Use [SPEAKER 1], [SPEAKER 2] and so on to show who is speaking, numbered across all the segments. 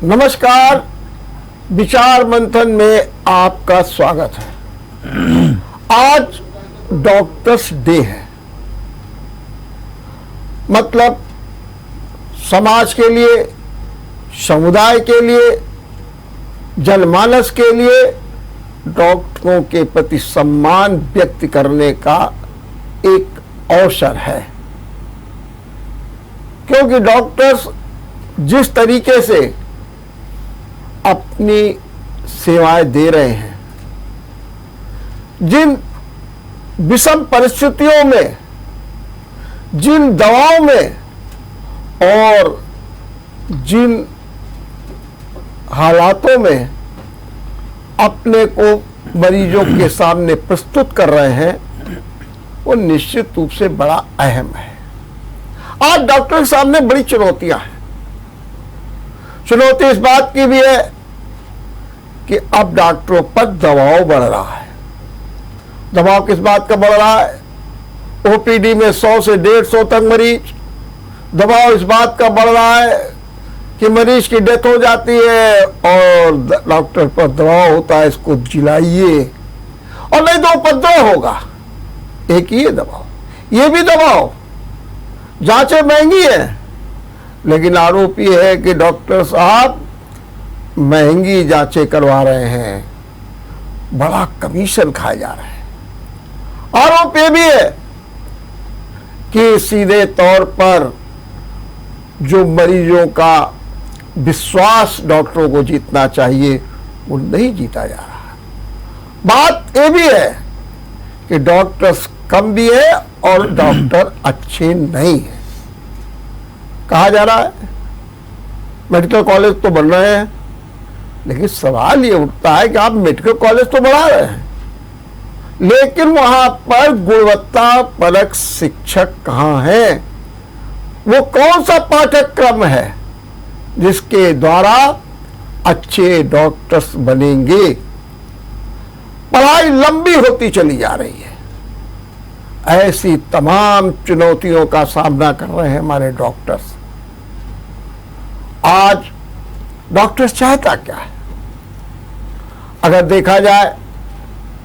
[SPEAKER 1] नमस्कार, विचार मंथन में आपका स्वागत है। आज डॉक्टर्स डे है। मतलब समाज के लिए, समुदाय के लिए, जनमानस के लिए डॉक्टरों के प्रति सम्मान व्यक्त करने का एक अवसर है। क्योंकि डॉक्टर्स जिस तरीके से अपनी सेवाएं दे रहे हैं, जिन विषम परिस्थितियों में, जिन दवाओं में और जिन हालातों में अपने को मरीजों के सामने प्रस्तुत कर रहे हैं, वो निश्चित रूप से बड़ा अहम है। आज डॉक्टर के सामने बड़ी चुनौतियां हैं। चुनौती इस बात की भी है कि अब डॉक्टरों पर दबाव बढ़ रहा है। दबाव किस बात का बढ़ रहा है? ओपीडी में 100 से 150 तक मरीज। दबाव इस बात का बढ़ रहा है कि मरीज की डेथ हो जाती है और डॉक्टर पर दबाव होता है, इसको जिलाइए और नहीं तो उपद्रव होगा। एक ही है दबाव, ये भी दबाव। जांचें महंगी है, लेकिन आरोप ये है कि डॉक्टर साहब महंगी जांचें करवा रहे हैं, बड़ा कमीशन खाए जा रहे हैं। आरोप ये भी है कि सीधे तौर पर जो मरीजों का विश्वास डॉक्टरों को जीतना चाहिए, वो नहीं जीता जा रहा। बात ये भी है कि डॉक्टर्स कम भी है और डॉक्टर अच्छे नहीं है। कहा जा रहा है मेडिकल कॉलेज तो बन रहे हैं, लेकिन सवाल ये उठता है कि आप मेडिकल कॉलेज तो बढ़ा रहे हैं, लेकिन वहां पर गुणवत्ता परक शिक्षक कहां हैं? वो कौन सा पाठ्यक्रम है जिसके द्वारा अच्छे डॉक्टर्स बनेंगे? पढ़ाई लंबी होती चली जा रही है। ऐसी तमाम चुनौतियों का सामना कर रहे हैं हमारे डॉक्टर्स। आज डॉक्टर्स चाहता क्या है? अगर देखा जाए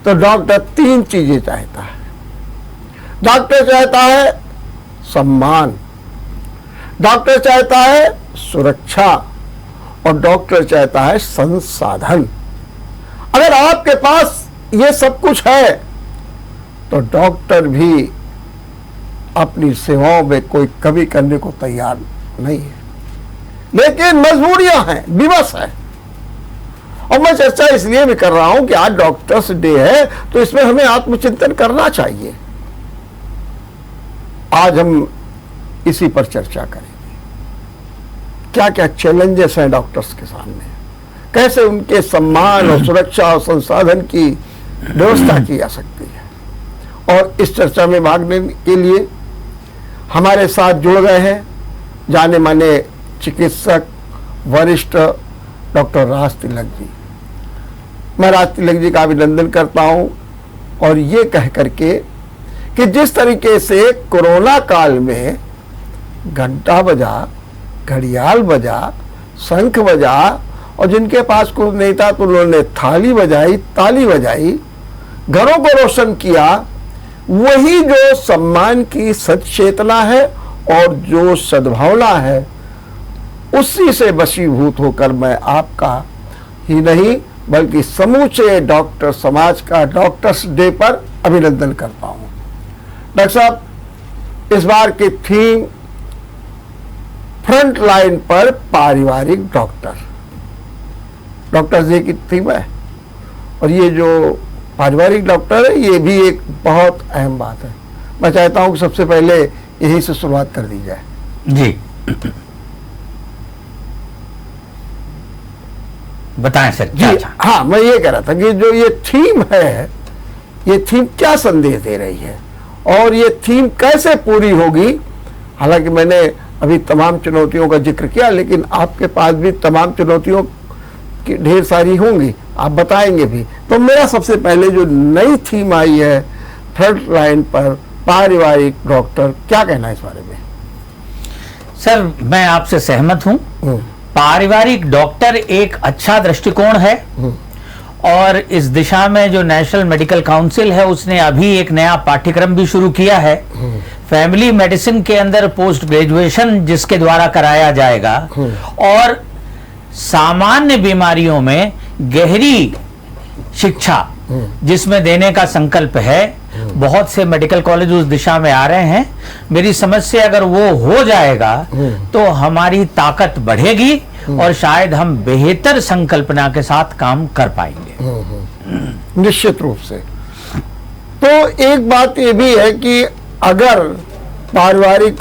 [SPEAKER 1] तो डॉक्टर 3 चीजें चाहता है। डॉक्टर चाहता है सम्मान, डॉक्टर चाहता है सुरक्षा और डॉक्टर चाहता है संसाधन। अगर आपके पास ये सब कुछ है तो डॉक्टर भी अपनी सेवाओं में कोई कमी करने को तैयार नहीं है, लेकिन मजबूरियां हैं, विवश है। और मैं चर्चा इसलिए भी कर रहा हूं कि आज डॉक्टर्स डे है, तो इसमें हमें आत्मचिंतन करना चाहिए। आज हम इसी पर चर्चा करेंगे। क्या क्या चैलेंजेस हैं डॉक्टर्स के सामने, कैसे उनके सम्मान और सुरक्षा और संसाधन की व्यवस्था की जा सकती है। और इस चर्चा में भाग लेने के लिए हमारे साथ जुड़ गए हैं जाने माने चिकित्सक वरिष्ठ डॉक्टर राज तिलक जी। मैं राज तिलक जी का अभिनंदन करता हूं और ये कह करके कि जिस तरीके से कोरोना काल में घंटा बजा, घड़ियाल बजा, शंख बजा और जिनके पास कुछ नहीं था तो उन्होंने थाली बजाई, ताली बजाई, घरों को रोशन किया, वही जो सम्मान की सचेतना है और जो सद्भावना है, उसी से वशीभूत होकर मैं आपका ही नहीं बल्कि समूचे डॉक्टर समाज का डॉक्टर्स डे पर अभिनंदन करता हूं। डॉक्टर साहब, इस बार की थीम फ्रंट लाइन पर पारिवारिक डॉक्टर्स डे की थीम है और ये जो पारिवारिक डॉक्टर है, ये भी एक बहुत अहम बात है। मैं चाहता हूं कि सबसे पहले यही से शुरुआत कर दी जाए।
[SPEAKER 2] जी, बताएं सर।
[SPEAKER 1] जी हाँ, मैं ये कह रहा था कि जो ये थीम है, ये थीम क्या संदेश दे रही है और ये थीम कैसे पूरी होगी? हालांकि मैंने अभी तमाम चुनौतियों का जिक्र किया, लेकिन आपके पास भी तमाम चुनौतियों की ढेर सारी होंगी, आप बताएंगे भी। तो मेरा सबसे पहले जो नई थीम आई है फ्रंट लाइन पर पारिवारिक डॉक्टर, क्या कहना है इस बारे में?
[SPEAKER 2] सर, मैं आपसे सहमत हूं पारिवारिक डॉक्टर एक अच्छा दृष्टिकोण है और इस दिशा में जो नेशनल मेडिकल काउंसिल है उसने अभी एक नया पाठ्यक्रम भी शुरू किया है। फैमिली मेडिसिन के अंदर पोस्ट ग्रेजुएशन जिसके द्वारा कराया जाएगा और सामान्य बीमारियों में गहरी शिक्षा जिसमें देने का संकल्प है। बहुत से मेडिकल कॉलेज उस दिशा में आ रहे हैं। मेरी समझ से अगर वो हो जाएगा तो हमारी ताकत बढ़ेगी और शायद हम बेहतर संकल्पना के साथ काम कर पाएंगे।
[SPEAKER 1] निश्चित रूप से। तो एक बात ये भी है कि अगर पारिवारिक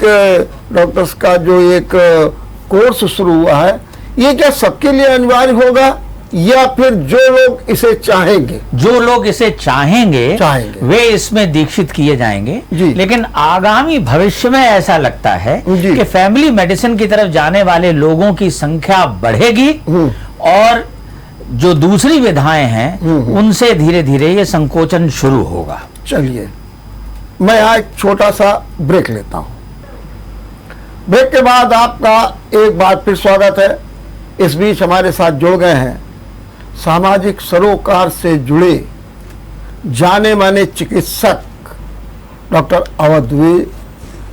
[SPEAKER 1] डॉक्टर्स का जो एक कोर्स शुरू हुआ है, ये क्या सबके लिए अनिवार्य होगा या फिर जो लोग इसे चाहेंगे?
[SPEAKER 2] जो लोग इसे चाहेंगे वे इसमें दीक्षित किए जाएंगे। लेकिन आगामी भविष्य में ऐसा लगता है कि फैमिली मेडिसिन की तरफ जाने वाले लोगों की संख्या बढ़ेगी और जो दूसरी विधाएं हैं उनसे धीरे धीरे ये संकोचन शुरू होगा।
[SPEAKER 1] चलिए, मैं यहाँ एक छोटा सा ब्रेक लेता हूँ। ब्रेक के बाद आपका एक बार फिर स्वागत है। इस बीच हमारे साथ जुड़ गए हैं सामाजिक सरोकार से जुड़े जाने माने चिकित्सक doctor Awadh Dubey.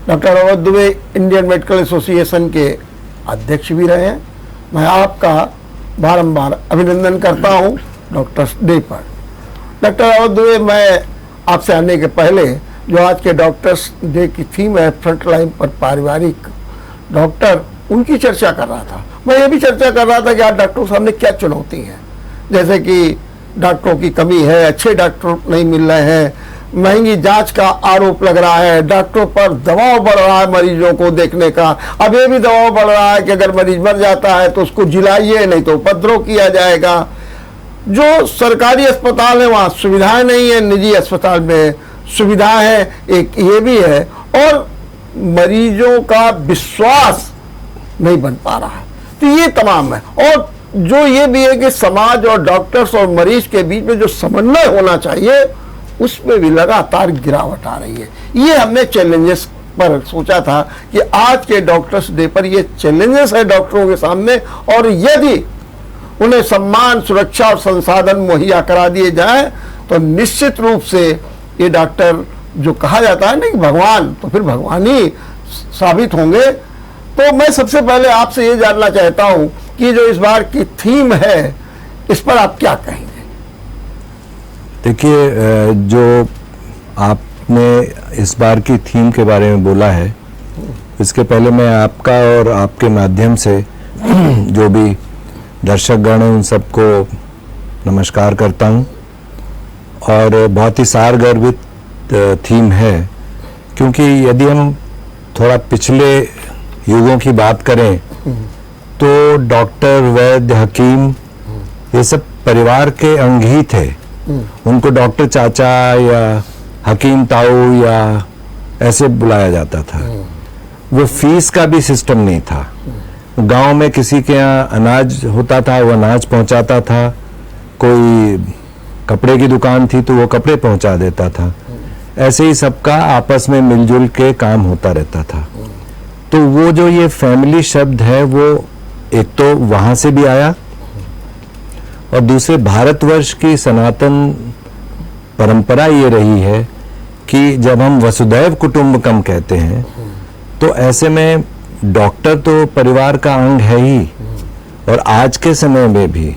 [SPEAKER 1] Doctor Awadh Dubey Indian medical association के अध्यक्ष भी रहे हैं। मैं आपका बारंबार अभिनंदन करता हूं डॉक्टर्स डे पर। डॉक्टर अवध दुबे, मैं आपसे आने के पहले जो आज के डॉक्टर्स डे की थीम है फ्रंट लाइन पर पारिवारिक डॉक्टर, उनकी चर्चा कर रहा था। मैं ये भी चर्चा कर रहा था कि आज डॉक्टरों के सामने क्या चुनौती है, जैसे कि डॉक्टरों की कमी है, अच्छे डॉक्टर नहीं मिल रहे हैं, महंगी जांच का आरोप लग रहा है, डॉक्टरों पर दबाव बढ़ रहा है मरीजों को देखने का। अब ये भी दबाव बढ़ रहा है कि अगर मरीज मर जाता है तो उसको जिलाइए, नहीं तो उपद्रव किया जाएगा। जो सरकारी अस्पताल है वहाँ सुविधाएं नहीं है, निजी अस्पताल में सुविधाएं है, एक ये भी है, और मरीजों का विश्वास नहीं बन पा रहा है। तो ये तमाम है। और जो ये भी है कि समाज और डॉक्टर्स और मरीज के बीच में जो समन्वय होना चाहिए उसमें भी लगातार गिरावट आ रही है। ये हमने चैलेंजेस पर सोचा था कि आज के डॉक्टर्स डे पर ये चैलेंजेस है डॉक्टरों के सामने, और यदि उन्हें सम्मान, सुरक्षा और संसाधन मुहैया करा दिए जाएं तो निश्चित रूप से ये डॉक्टर जो कहा जाता है ना कि भगवान, तो फिर भगवान ही साबित होंगे। तो मैं सबसे पहले आपसे ये जानना चाहता हूं कि जो इस बार की थीम है इस पर आप क्या कहेंगे?
[SPEAKER 3] देखिए, जो आपने इस बार की थीम के बारे में बोला है, इसके पहले मैं आपका और आपके माध्यम से जो भी दर्शकगण हैं उन सबको नमस्कार करता हूं। और बहुत ही सारगर्भित थीम है, क्योंकि यदि हम थोड़ा पिछले युगों की बात करें तो डॉक्टर, वैद्य, हकीम ये सब परिवार के अंग ही थे। उनको डॉक्टर चाचा या हकीम ताऊ या ऐसे बुलाया जाता था। वो फीस का भी सिस्टम नहीं था। गांव में किसी के यहाँ अनाज होता था, वो अनाज पहुंचाता था। कोई कपड़े की दुकान थी तो वो कपड़े पहुंचा देता था। ऐसे ही सबका आपस में मिलजुल के काम होता रहता था। तो वो जो ये फैमिली शब्द है वो एक तो वहां से भी आया, और दूसरे भारतवर्ष की सनातन परंपरा ये रही है कि जब हम वसुधैव कुटुंबकम कहते हैं तो ऐसे में डॉक्टर तो परिवार का अंग है ही, और आज के समय में भी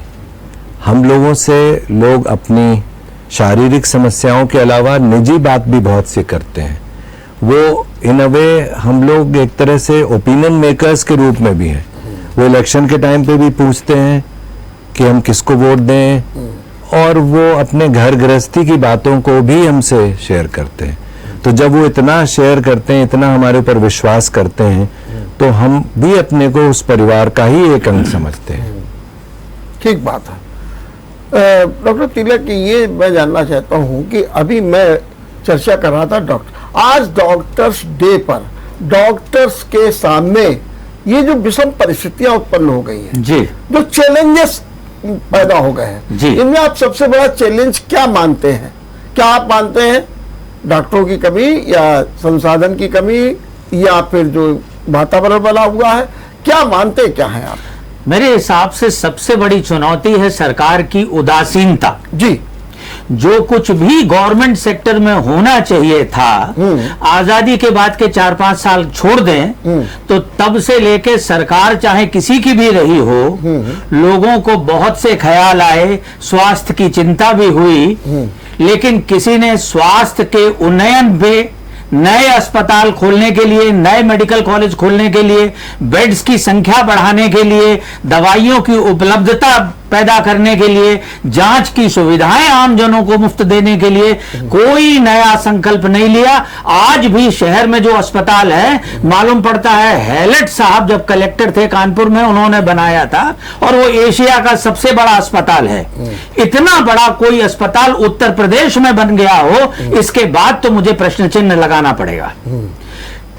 [SPEAKER 3] हम लोगों से लोग अपनी शारीरिक समस्याओं के अलावा निजी बात भी बहुत सी करते हैं। वो इन अ वे हम लोग एक तरह से ओपिनियन मेकर्स के रूप में भी हैं। वो इलेक्शन के टाइम पे भी पूछते हैं कि हम किसको वोट दें, और वो अपने घर गृहस्थी की बातों को भी हमसे शेयर करते हैं। तो जब वो इतना शेयर करते हैं, इतना हमारे ऊपर विश्वास करते हैं, तो हम भी अपने को उस परिवार का ही एक अंग समझते हैं।
[SPEAKER 1] ठीक बात है। डॉक्टर तिलक, ये मैं जानना चाहता हूं कि अभी मैं चर्चा कर रहा था डॉक्टर, आज डॉक्टर्स डे पर डॉक्टर्स के सामने ये जो विषम परिस्थितियां उत्पन्न हो गई हैं
[SPEAKER 2] जी,
[SPEAKER 1] जो चैलेंजेस पैदा हो गए हैं
[SPEAKER 2] जी,
[SPEAKER 1] इनमें आप सबसे बड़ा चैलेंज क्या मानते हैं? क्या आप मानते हैं डॉक्टरों की कमी या संसाधन की कमी या फिर जो वातावरण बना हुआ है? क्या मानते क्या है आप?
[SPEAKER 2] मेरे हिसाब से सबसे बड़ी चुनौती है सरकार की उदासीनता।
[SPEAKER 1] जी,
[SPEAKER 2] जो कुछ भी गवर्नमेंट सेक्टर में होना चाहिए था, आजादी के बाद के 4-5 साल छोड़ दें तो तब से लेके सरकार चाहे किसी की भी रही हो, लोगों को बहुत से ख्याल आए, स्वास्थ्य की चिंता भी हुई, लेकिन किसी ने स्वास्थ्य के उन्नयन पे, नए अस्पताल खोलने के लिए, नए मेडिकल कॉलेज खोलने के लिए, बेड्स की संख्या बढ़ाने के लिए, दवाइयों की उपलब्धता पैदा करने के लिए, जांच की सुविधाएं आम जनों को मुफ्त देने के लिए कोई नया संकल्प नहीं लिया। आज भी शहर में जो अस्पताल है, मालूम पड़ता है हैलेट साहब जब कलेक्टर थे कानपुर में, उन्होंने बनाया था और वो एशिया का सबसे बड़ा अस्पताल है। इतना बड़ा कोई अस्पताल उत्तर प्रदेश में बन गया हो, इसके बाद तो मुझे प्रश्न चिन्ह लगाना पड़ेगा।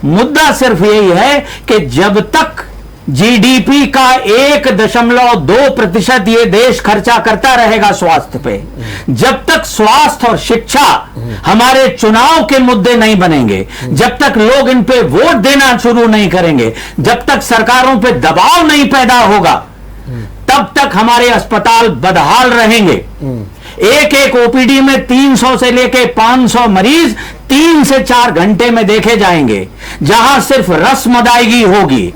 [SPEAKER 2] मुद्दा सिर्फ यही है कि जब तक जीडीपी का 1.2% ये देश खर्चा करता रहेगा स्वास्थ्य पे, जब तक स्वास्थ्य और शिक्षा हमारे चुनाव के मुद्दे नहीं बनेंगे, जब तक लोग इन पे वोट देना शुरू नहीं करेंगे, जब तक सरकारों पे दबाव नहीं पैदा होगा, तब तक हमारे अस्पताल बदहाल रहेंगे। एक ओपीडी में 300 से लेके 500 मरीज 3 से 4 घंटे में देखे जाएंगे। जहां सिर्फ रस्म अदायगी होगी,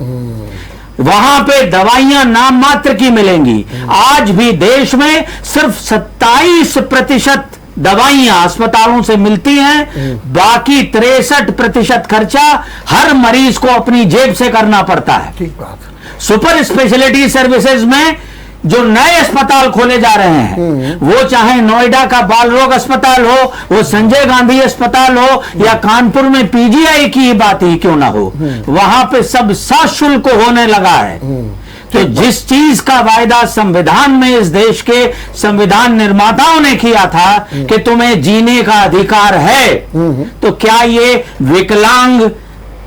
[SPEAKER 2] वहां पे दवाइयां नाम मात्र की मिलेंगी। आज भी देश में सिर्फ 27% दवाइयां अस्पतालों से मिलती हैं, बाकी 63% खर्चा हर मरीज को अपनी जेब से करना पड़ता है।
[SPEAKER 1] ठीक बात।
[SPEAKER 2] सुपर स्पेशलिटी सर्विसेज में जो नए अस्पताल खोले जा रहे हैं, वो चाहे नोएडा का बाल रोग अस्पताल हो, वो संजय गांधी अस्पताल हो, या कानपुर में पीजीआई की बात ही क्यों ना हो, वहां पे सब सशुल्क होने लगा है। तो जिस चीज का वायदा संविधान में इस देश के संविधान निर्माताओं ने किया था कि तुम्हें जीने का अधिकार है, तो क्या ये विकलांग,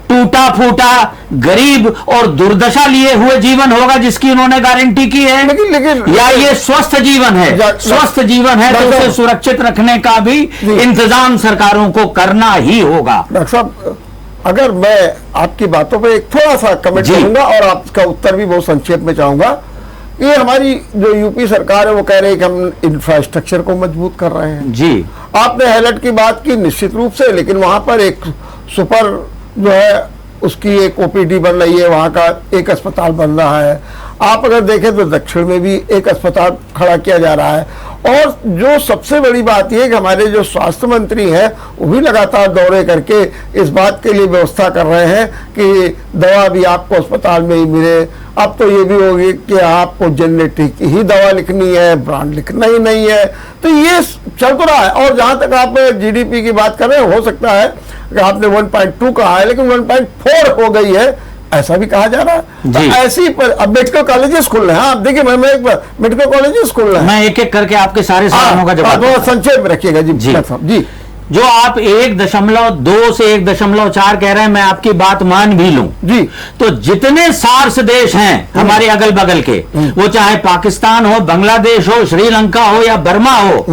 [SPEAKER 2] टूटा फूटा, गरीब और दुर्दशा लिए हुए जीवन होगा जिसकी उन्होंने गारंटी की है?
[SPEAKER 1] लेकिन
[SPEAKER 2] या ये स्वस्थ जीवन है? स्वस्थ जीवन है तो उसे सुरक्षित रखने का भी इंतजाम सरकारों को करना ही होगा।
[SPEAKER 1] डॉक्टर साहब, अगर मैं आपकी बातों पे एक थोड़ा सा कमेंट करूंगा और आपका उत्तर भी बहुत संक्षेप में चाहूंगा। ये हमारी जो यूपी सरकार है वो कह रही है कि हम इंफ्रास्ट्रक्चर को मजबूत कर रहे हैं। जी, आपने हैलट की बात की, निश्चित रूप से, लेकिन वहां पर एक सुपर जो है उसकी एक ओपीडी बन रही है, वहाँ का एक अस्पताल बन रहा है। आप अगर देखें तो दक्षिण में भी एक अस्पताल खड़ा किया जा रहा है। और जो सबसे बड़ी बात यह कि हमारे जो स्वास्थ्य मंत्री हैं वो भी लगातार दौरे करके इस बात के लिए व्यवस्था कर रहे हैं कि दवा भी आपको अस्पताल में ही मिले। अब तो ये भी होगी कि आपको जेनेटिक ही दवा लिखनी है, ब्रांड लिखना ही नहीं है। तो ये चल तो रहा है। और जहाँ तक आप जीडीपी की बात कर रहे हैं, हो सकता है कि आपने 1.2 कहा है लेकिन 1.4 हो गई है, ऐसा भी कहा जा रहा है। तो ऐसी पर अब मेडिकल कॉलेजेस खुल रहे हैं। आप देखिए, मैं एक बार मेडिकल कॉलेजेस खुल रहे हैं।
[SPEAKER 2] मैं एक एक करके आपके सारे सवालों का जवाब
[SPEAKER 1] बहुत संक्षेप में रखिएगा। जी जी,
[SPEAKER 2] जो आप 1.2 से 1.4 कह रहे हैं, मैं आपकी बात मान भी लूं
[SPEAKER 1] जी, तो
[SPEAKER 2] जितने सार्स देश हैं हमारे अगल बगल के, वो चाहे पाकिस्तान हो, बांग्लादेश हो, श्रीलंका हो या बर्मा हो,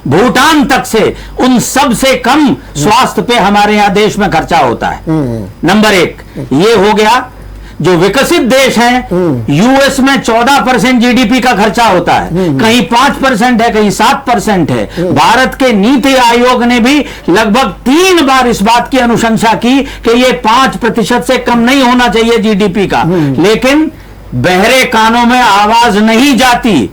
[SPEAKER 2] भूटान तक से, उन सब से कम स्वास्थ्य पे हमारे यहाँ देश में खर्चा होता है। नंबर 1 ये हो गया। जो विकसित देश हैं, यूएस में 14% जीडीपी का खर्चा होता है, कहीं 5% है, कहीं 7% है। भारत के नीति आयोग ने भी लगभग 3 बार इस बात की अनुशंसा की कि ये 5% से कम नहीं होना चाहिए जीडीपी का, लेकिन बहरे कानों में आवाज नहीं जाती।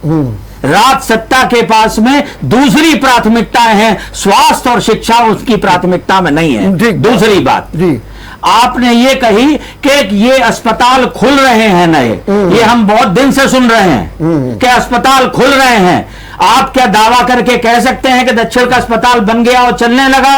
[SPEAKER 2] राज सत्ता के पास में दूसरी प्राथमिकताएं हैं, स्वास्थ्य और शिक्षा उसकी प्राथमिकता में नहीं है। दूसरी बात जी, आपने ये कही कि ये अस्पताल खुल रहे हैं नए, ये हम बहुत दिन से सुन रहे हैं कि अस्पताल खुल रहे हैं। आप क्या दावा करके कह सकते हैं कि दक्षिण का अस्पताल बन गया और चलने लगा?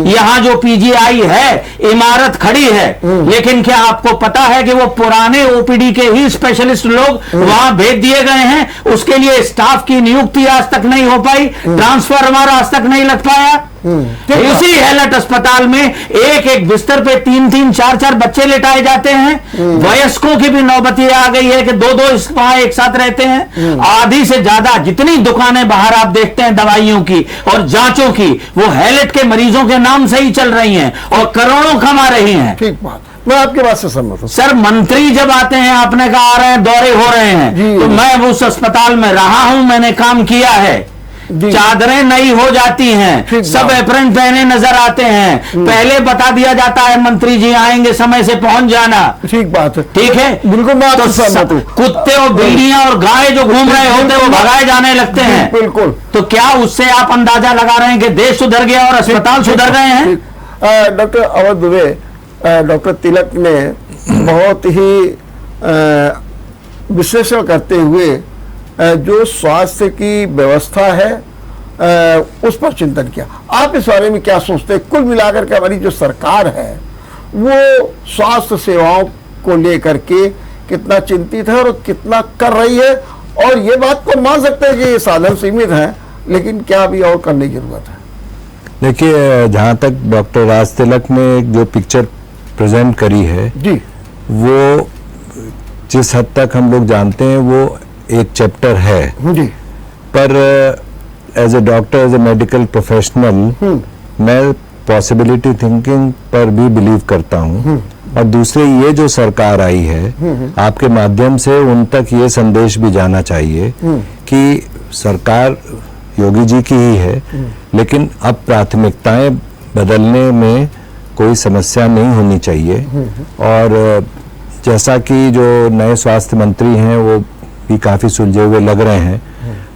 [SPEAKER 2] यहां जो पीजीआई है, इमारत खड़ी है, लेकिन क्या आपको पता है कि वो पुराने ओपीडी के ही स्पेशलिस्ट लोग वहां भेज दिए गए हैं? उसके लिए स्टाफ की नियुक्ति आज तक नहीं हो पाई, ट्रांसफर हमारा आज तक नहीं लग पाया। इसी हैलट अस्पताल में एक बिस्तर पे 3-3, 4-4 बच्चे लेटाए जाते हैं। वयस्कों की भी नौबत ये आ गई है कि 2-2 वहां एक साथ रहते हैं। आधी से ज्यादा जितनी दुकानें बाहर आप देखते हैं दवाइयों की और जांचों की, वो हैलट के मरीजों के नाम से ही चल रही हैं और करोड़ों कमा रही हैं।
[SPEAKER 1] ठीक बात। मैं आपकी बात से सहमत हूँ।
[SPEAKER 2] सर, मंत्री जब आते हैं, आपने कहा आ रहे हैं, दौरे हो रहे हैं,
[SPEAKER 1] जी।
[SPEAKER 2] तो मैं उस अस्पताल में रहा हूं, मैंने काम किया है।
[SPEAKER 1] जी।
[SPEAKER 2] चादरें नई हो जाती हैं,
[SPEAKER 1] ठीक
[SPEAKER 2] सब
[SPEAKER 1] बात।
[SPEAKER 2] एप्रन पहने नजर आते हैं, पहले बता दिया जाता है मंत्री जी आएंगे, समय से पहुंच जाना।
[SPEAKER 1] ठीक बात है,
[SPEAKER 2] ठीक है,
[SPEAKER 1] बिल्कुल मैं आपसे सहमत हूँ।
[SPEAKER 2] कुत्ते और बिल्लियां और गाय जो घूम रहे होते हैं वो भगाए जाने लगते हैं।
[SPEAKER 1] बिल्कुल।
[SPEAKER 2] तो क्या उससे आप अंदाजा लगा रहे हैं कि देश सुधर गया और अस्पताल सुधर गए हैं?
[SPEAKER 1] डॉक्टर अवध दुबे, डॉक्टर तिलक ने बहुत ही विश्लेषण करते हुए जो स्वास्थ्य की व्यवस्था है उस पर चिंतन किया। आप इस बारे में क्या सोचते हैं? कुल मिलाकर के हमारी जो सरकार है वो स्वास्थ्य सेवाओं को लेकर के कितना चिंतित है और कितना कर रही है? और ये बात को मान सकते हैं कि ये साधन सीमित हैं, लेकिन क्या अभी और करने की जरूरत है?
[SPEAKER 3] देखिए, जहाँ तक डॉक्टर राज तिलक ने जो पिक्चर प्रेजेंट करी है
[SPEAKER 1] जी,
[SPEAKER 3] वो जिस हद तक हम लोग जानते हैं वो एक चैप्टर है,
[SPEAKER 1] जी,
[SPEAKER 3] पर as a doctor, as a medical professional मैं पॉसिबिलिटी थिंकिंग पर भी बिलीव करता हूँ। और दूसरे, ये जो सरकार आई है आपके माध्यम से उन तक ये संदेश भी जाना चाहिए कि सरकार योगी जी की ही है, लेकिन अब प्राथमिकताएं बदलने में कोई समस्या नहीं होनी चाहिए। और जैसा कि जो नए स्वास्थ्य मंत्री हैं वो भी काफी सुलझे हुए लग रहे हैं,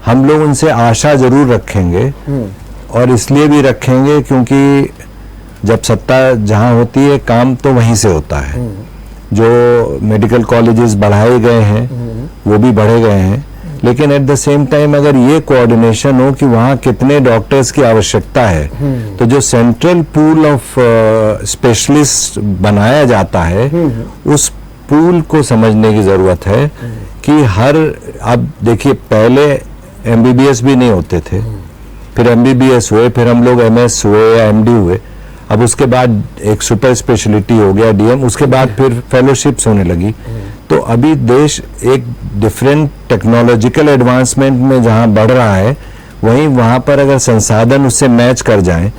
[SPEAKER 3] हम लोग उनसे आशा जरूर रखेंगे। और इसलिए भी रखेंगे क्योंकि जब सत्ता जहां होती है काम तो वहीं से होता है। जो मेडिकल कॉलेजेस बढ़ाए गए हैं वो भी बढ़े गए हैं, लेकिन एट द सेम टाइम अगर ये कोऑर्डिनेशन हो कि वहाँ कितने डॉक्टर्स की आवश्यकता है, तो जो सेंट्रल पूल ऑफ स्पेशलिस्ट बनाया जाता है उस पूल को समझने की जरूरत है कि हर, अब देखिए पहले एमबीबीएस भी नहीं होते थे, फिर एमबीबीएस हुए, फिर हम लोग एमएस हुए या एमडी हुए, अब उसके बाद एक सुपर स्पेशलिटी हो गया डीएम, उसके बाद फिर फेलोशिप्स होने लगी। तो अभी देश एक डिफरेंट टेक्नोलॉजिकल एडवांसमेंट में जहां बढ़ रहा है, वहीं वहां पर अगर संसाधन उससे मैच कर जाएं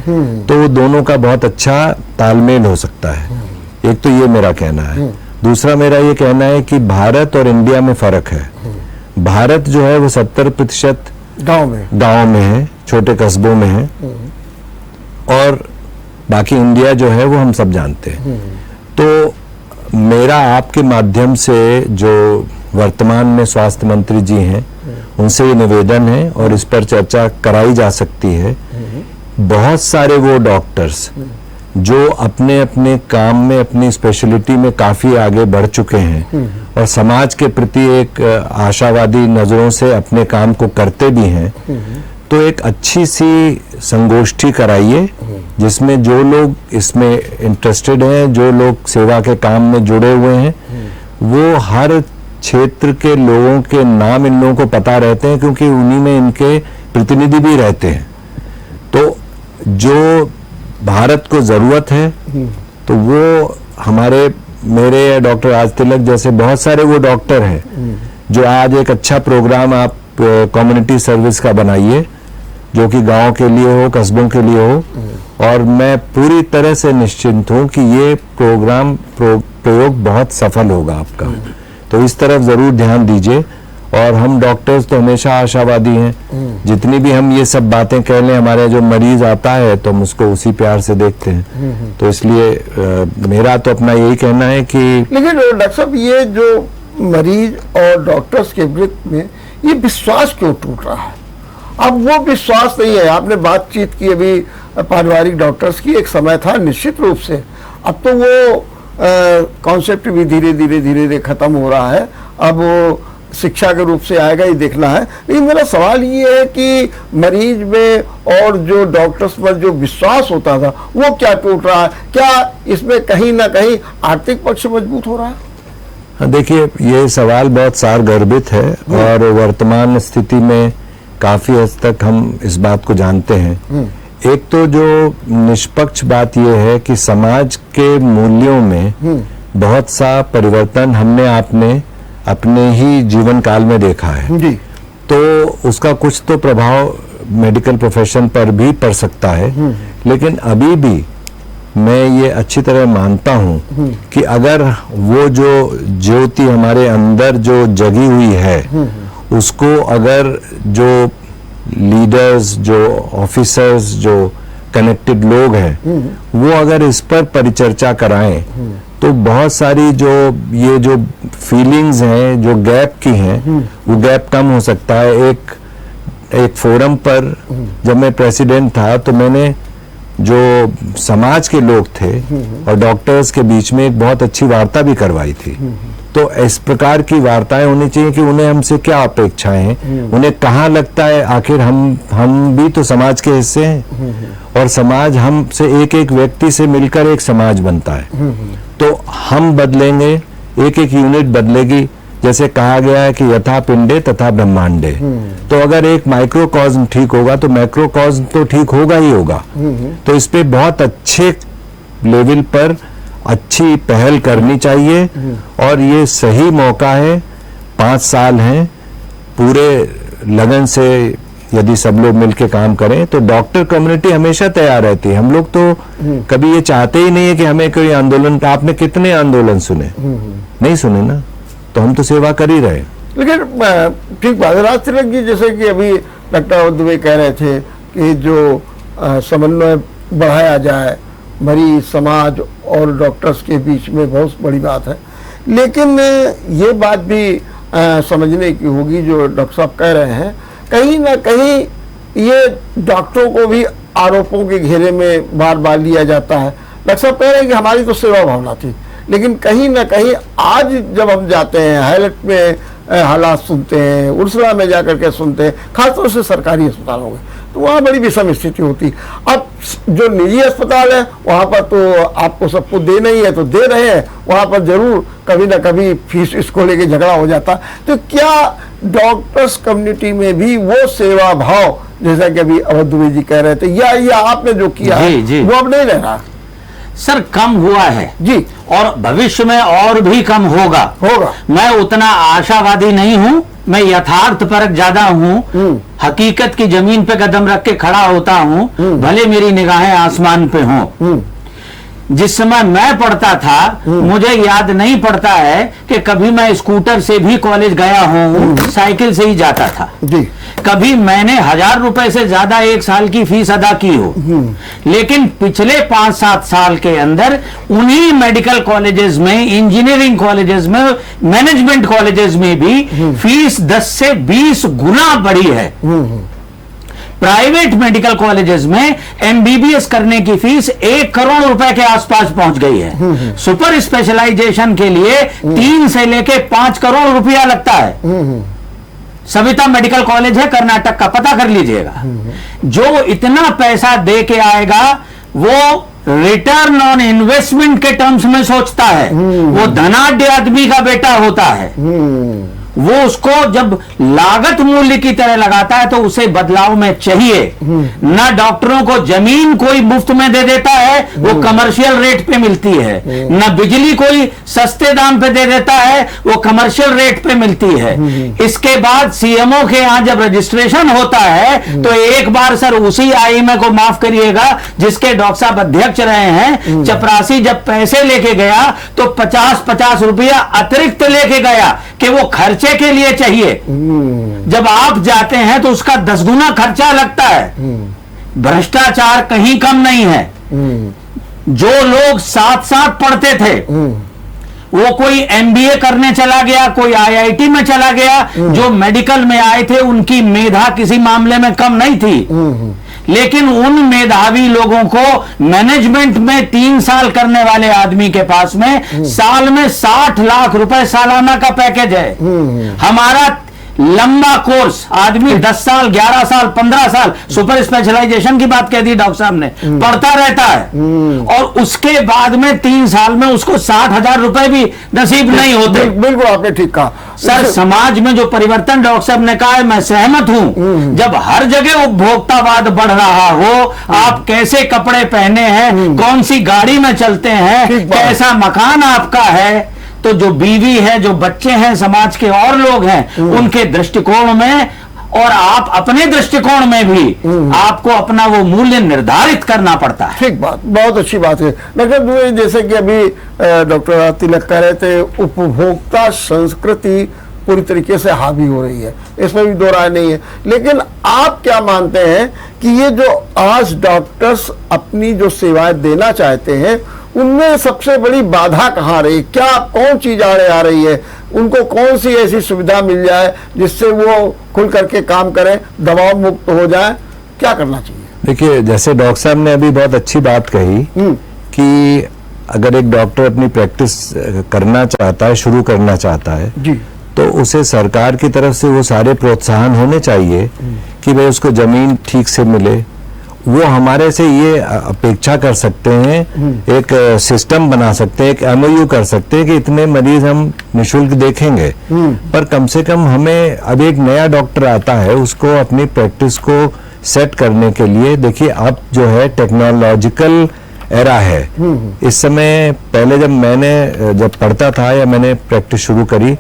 [SPEAKER 3] तो वो दोनों का बहुत अच्छा तालमेल हो सकता है। एक तो ये मेरा कहना है। दूसरा मेरा ये कहना है कि भारत और इंडिया में फर्क है। भारत जो है वो 70% गांव में है, छोटे कस्बों में है, और बाकी इंडिया जो है वो हम सब जानते हैं। तो मेरा आपके माध्यम से जो वर्तमान में स्वास्थ्य मंत्री जी हैं उनसे ये निवेदन है, और इस पर चर्चा कराई जा सकती है। बहुत सारे वो डॉक्टर्स जो अपने अपने काम में, अपनी स्पेशलिटी में काफी आगे बढ़ चुके हैं और समाज के प्रति एक आशावादी नजरों से अपने काम को करते भी हैं, तो एक अच्छी सी संगोष्ठी कराइए जिसमें जो लोग इसमें इंटरेस्टेड हैं, जो लोग सेवा के काम में जुड़े हुए हैं, वो हर क्षेत्र के लोगों के नाम इन लोगों को पता रहते हैं, क्योंकि उन्हीं में इनके प्रतिनिधि भी रहते हैं। तो जो भारत को जरूरत है, तो वो हमारे, मेरे डॉक्टर राज तिलक जैसे बहुत सारे वो डॉक्टर हैं जो आज एक अच्छा प्रोग्राम आप कम्युनिटी सर्विस का बनाइए, जो कि गांव के लिए हो, कस्बों के लिए हो, और मैं पूरी तरह से निश्चिंत हूं कि ये प्रोग्राम प्रयोग बहुत सफल होगा आपका। तो इस तरफ जरूर ध्यान दीजिए। और हम डॉक्टर्स तो हमेशा आशावादी हैं। जितनी भी हम ये सब बातें कह लें, हमारे जो मरीज आता है तो हम उसको उसी प्यार से देखते हैं। तो इसलिए मेरा तो अपना यही कहना है कि,
[SPEAKER 1] लेकिन डॉक्टर साहब, ये जो मरीज और डॉक्टर्स के बीच में ये विश्वास क्यों टूट रहा है? अब वो विश्वास नहीं है। आपने बातचीत की अभी पारिवारिक डॉक्टर्स की, एक समय था निश्चित रूप से, अब तो वो कॉन्सेप्ट भी धीरे धीरे खत्म हो रहा है। अब वो शिक्षा के रूप से आएगा, ये देखना है। लेकिन मेरा सवाल ये है कि मरीज में और जो डॉक्टर्स पर जो विश्वास होता था वो क्या टूट रहा है? क्या इसमें कहीं ना कहीं आर्थिक पक्ष मजबूत हो रहा है?
[SPEAKER 3] देखिए, ये सवाल बहुत सारगर्भित है और वर्तमान स्थिति में काफी हद तक हम इस बात को जानते हैं। एक तो जो निष्पक्ष बात यह है कि समाज के मूल्यों में बहुत सा परिवर्तन हमने आपने अपने ही जीवन काल में देखा है
[SPEAKER 1] जी।
[SPEAKER 3] तो उसका कुछ तो प्रभाव मेडिकल प्रोफेशन पर भी पड़ सकता है। लेकिन अभी भी मैं ये अच्छी तरह मानता हूँ कि अगर वो जो ज्योति हमारे अंदर जो जगी हुई है उसको अगर जो लीडर्स, जो ऑफिसर्स, जो कनेक्टेड लोग हैं वो अगर इस पर परिचर्चा कराएं तो बहुत सारी जो ये जो फीलिंग्स हैं जो गैप की हैं वो गैप कम हो सकता है। एक फोरम पर जब मैं प्रेसिडेंट था तो मैंने जो समाज के लोग थे और डॉक्टर्स के बीच में एक बहुत अच्छी वार्ता भी करवाई थी। तो इस प्रकार की वार्ताएं होनी चाहिए कि उन्हें हमसे क्या अपेक्षाएं हैं, उन्हें कहाँ लगता है आखिर हम भी तो समाज के हिस्से हैं और समाज हमसे एक एक व्यक्ति से मिलकर एक समाज बनता है। तो हम बदलेंगे, एक एक यूनिट बदलेगी। जैसे कहा गया है कि यथा पिंडे तथा ब्रह्मांडे। तो अगर एक माइक्रोकॉस्म ठीक होगा तो मैक्रोकॉस्म तो ठीक होगा ही होगा। तो इस पे बहुत अच्छे लेवल पर अच्छी पहल करनी चाहिए और ये सही मौका है। 5 साल हैं, पूरे लगन से यदि सब लोग मिलकर काम करें तो डॉक्टर कम्युनिटी हमेशा तैयार रहती है। हम लोग तो कभी ये चाहते ही नहीं है कि हमें कोई आंदोलन। आपने कितने आंदोलन सुने? नहीं सुने ना, तो हम तो सेवा कर ही रहे।
[SPEAKER 1] लेकिन ठीक बात है राज तिलक जी, जैसे कि अभी डॉक्टर दुबे कह रहे थे कि जो समन्वय बढ़ाया जाए मरीज, समाज और डॉक्टर्स के बीच में, बहुत बड़ी बात है। लेकिन ये बात भी समझने की होगी जो डॉक्टर साहब कह रहे हैं, कहीं ना कहीं ये डॉक्टरों को भी आरोपों के घेरे में बार बार लिया जाता है। डॉक्टर साहब कह रहे हैं कि हमारी तो सेवा भावना थी, लेकिन कहीं ना कहीं आज जब हम जाते हैं, हाईलाइट में हालात सुनते हैं, उर्सला में जाकर के सुनते हैं, खासतौर से सरकारी अस्पतालों में, तो वहाँ बड़ी विषम स्थिति होती। अब जो निजी अस्पताल है वहाँ पर तो आपको सब कुछ देना ही है तो दे रहे हैं, वहाँ पर जरूर कभी ना कभी फीस इसको लेके झगड़ा हो जाता। तो क्या डॉक्टर्स कम्युनिटी में भी वो सेवा भाव जैसा कि अभी अवध दुबे जी कह रहे थे, या आपने जो किया है वो अब नहीं रह रहा?
[SPEAKER 2] सर कम हुआ है
[SPEAKER 1] जी,
[SPEAKER 2] और भविष्य में और भी कम होगा। मैं उतना आशावादी नहीं हूं, मैं यथार्थ परक ज्यादा हूं, हकीकत की जमीन पे कदम रख के खड़ा होता हूं, भले मेरी निगाहें आसमान पे हों। जिस समय मैं पढ़ता था मुझे याद नहीं पड़ता है कि कभी मैं स्कूटर से भी कॉलेज गया हूं, साइकिल से ही जाता था
[SPEAKER 1] जी।
[SPEAKER 2] कभी मैंने 1000 रुपए से ज्यादा एक साल की फीस अदा की हो। लेकिन पिछले 5-7 साल के अंदर उन्हीं मेडिकल कॉलेजेस में, इंजीनियरिंग कॉलेजेस में, मैनेजमेंट कॉलेजेस में भी फीस 10 से 20 गुना बढ़ी है। प्राइवेट मेडिकल कॉलेजेस में एमबीबीएस करने की फीस 1 करोड़ रुपए के आसपास पहुंच गई है। सुपर स्पेशलाइजेशन के लिए 3 से लेके 5 करोड़ रुपया लगता है। सविता मेडिकल कॉलेज है कर्नाटक का, पता कर लीजिएगा। जो इतना पैसा दे के आएगा वो रिटर्न ऑन इन्वेस्टमेंट के टर्म्स में सोचता है। वो धनाढ्य आदमी का बेटा होता है। वो उसको जब लागत मूल्य की तरह लगाता है तो उसे बदलाव में चाहिए। ना डॉक्टरों को जमीन कोई मुफ्त में दे देता है, वो कमर्शियल रेट पे मिलती है। ना बिजली कोई सस्ते दाम पे दे देता है, वो कमर्शियल रेट पे मिलती है। इसके बाद सीएमओ के यहां जब रजिस्ट्रेशन होता है तो एक बार सर उसी आईएमए को माफ करिएगा जिसके डॉक्टर साहब अध्यक्ष रहे हैं, चपरासी जब पैसे लेके गया तो 50-50 रुपया अतिरिक्त लेके गया कि वो खर्चे के लिए चाहिए। जब आप जाते हैं तो उसका 10 गुना खर्चा लगता है। भ्रष्टाचार कहीं कम नहीं है। जो लोग साथ पढ़ते थे वो कोई एमबीए करने चला गया, कोई आईआईटी में चला गया, जो मेडिकल में आए थे उनकी मेधा किसी मामले में कम नहीं थी। लेकिन उन मेधावी लोगों को मैनेजमेंट में 3 साल करने वाले आदमी के पास में साल में 60 लाख रुपए सालाना का पैकेज है। हमारा लंबा कोर्स आदमी 10 साल, 11 साल, 15 साल, सुपर स्पेशलाइजेशन की बात कह दी डॉक्टर साहब ने, पढ़ता रहता है और उसके बाद में 3 साल में उसको 60,000 रुपए भी नसीब नहीं होते।
[SPEAKER 1] बिल्कुल आपने ठीक कहा
[SPEAKER 2] सर। समाज में जो परिवर्तन डॉक्टर साहब ने कहा है मैं सहमत हूं। जब हर जगह उपभोक्तावाद बढ़ रहा हो, आप कैसे कपड़े पहने हैं, कौन सी गाड़ी में चलते हैं, कैसा मकान आपका है, तो जो बीवी है, जो बच्चे हैं, समाज के और लोग हैं, उनके दृष्टिकोण में और आप अपने दृष्टिकोण में भी आपको अपना वो मूल्य निर्धारित करना पड़ता है।
[SPEAKER 1] ठीक बात, बहुत अच्छी बात है डॉक्टर दुबे। जैसे कि अभी डॉक्टर तिलक कह रहे थे, उपभोक्ता संस्कृति पूरी तरीके से हावी हो रही है, इसमें भी दो राय नहीं है। लेकिन आप क्या मानते हैं कि ये जो आज डॉक्टर्स अपनी जो सेवाएं देना चाहते हैं, उनमें सबसे बड़ी बाधा कहाँ आ रही है? क्या कौन चीज आ रही है? उनको कौन सी ऐसी सुविधा मिल जाए जिससे वो खुल करके काम करें, दबाव मुक्त हो जाए? क्या करना चाहिए?
[SPEAKER 3] देखिए, जैसे डॉक्टर साहब ने अभी बहुत अच्छी बात कही कि अगर एक डॉक्टर अपनी प्रैक्टिस करना चाहता है, शुरू करना चाहता है
[SPEAKER 1] जी,
[SPEAKER 3] तो उसे सरकार की तरफ से वो सारे प्रोत्साहन होने चाहिए कि भाई उसको जमीन ठीक से मिले। वो हमारे से ये अपेक्षा कर सकते हैं, एक सिस्टम बना सकते हैं, एक MOU कर सकते हैं कि इतने मरीज हम निशुल्क देखेंगे। पर कम से कम हमें, अब एक नया डॉक्टर आता है, उसको अपनी प्रैक्टिस को सेट करने के लिए, देखिए अब जो है टेक्नोलॉजिकल एरा है इस समय। पहले जब पढ़ता था या मैंने प्रैक्टिस शुरू करी,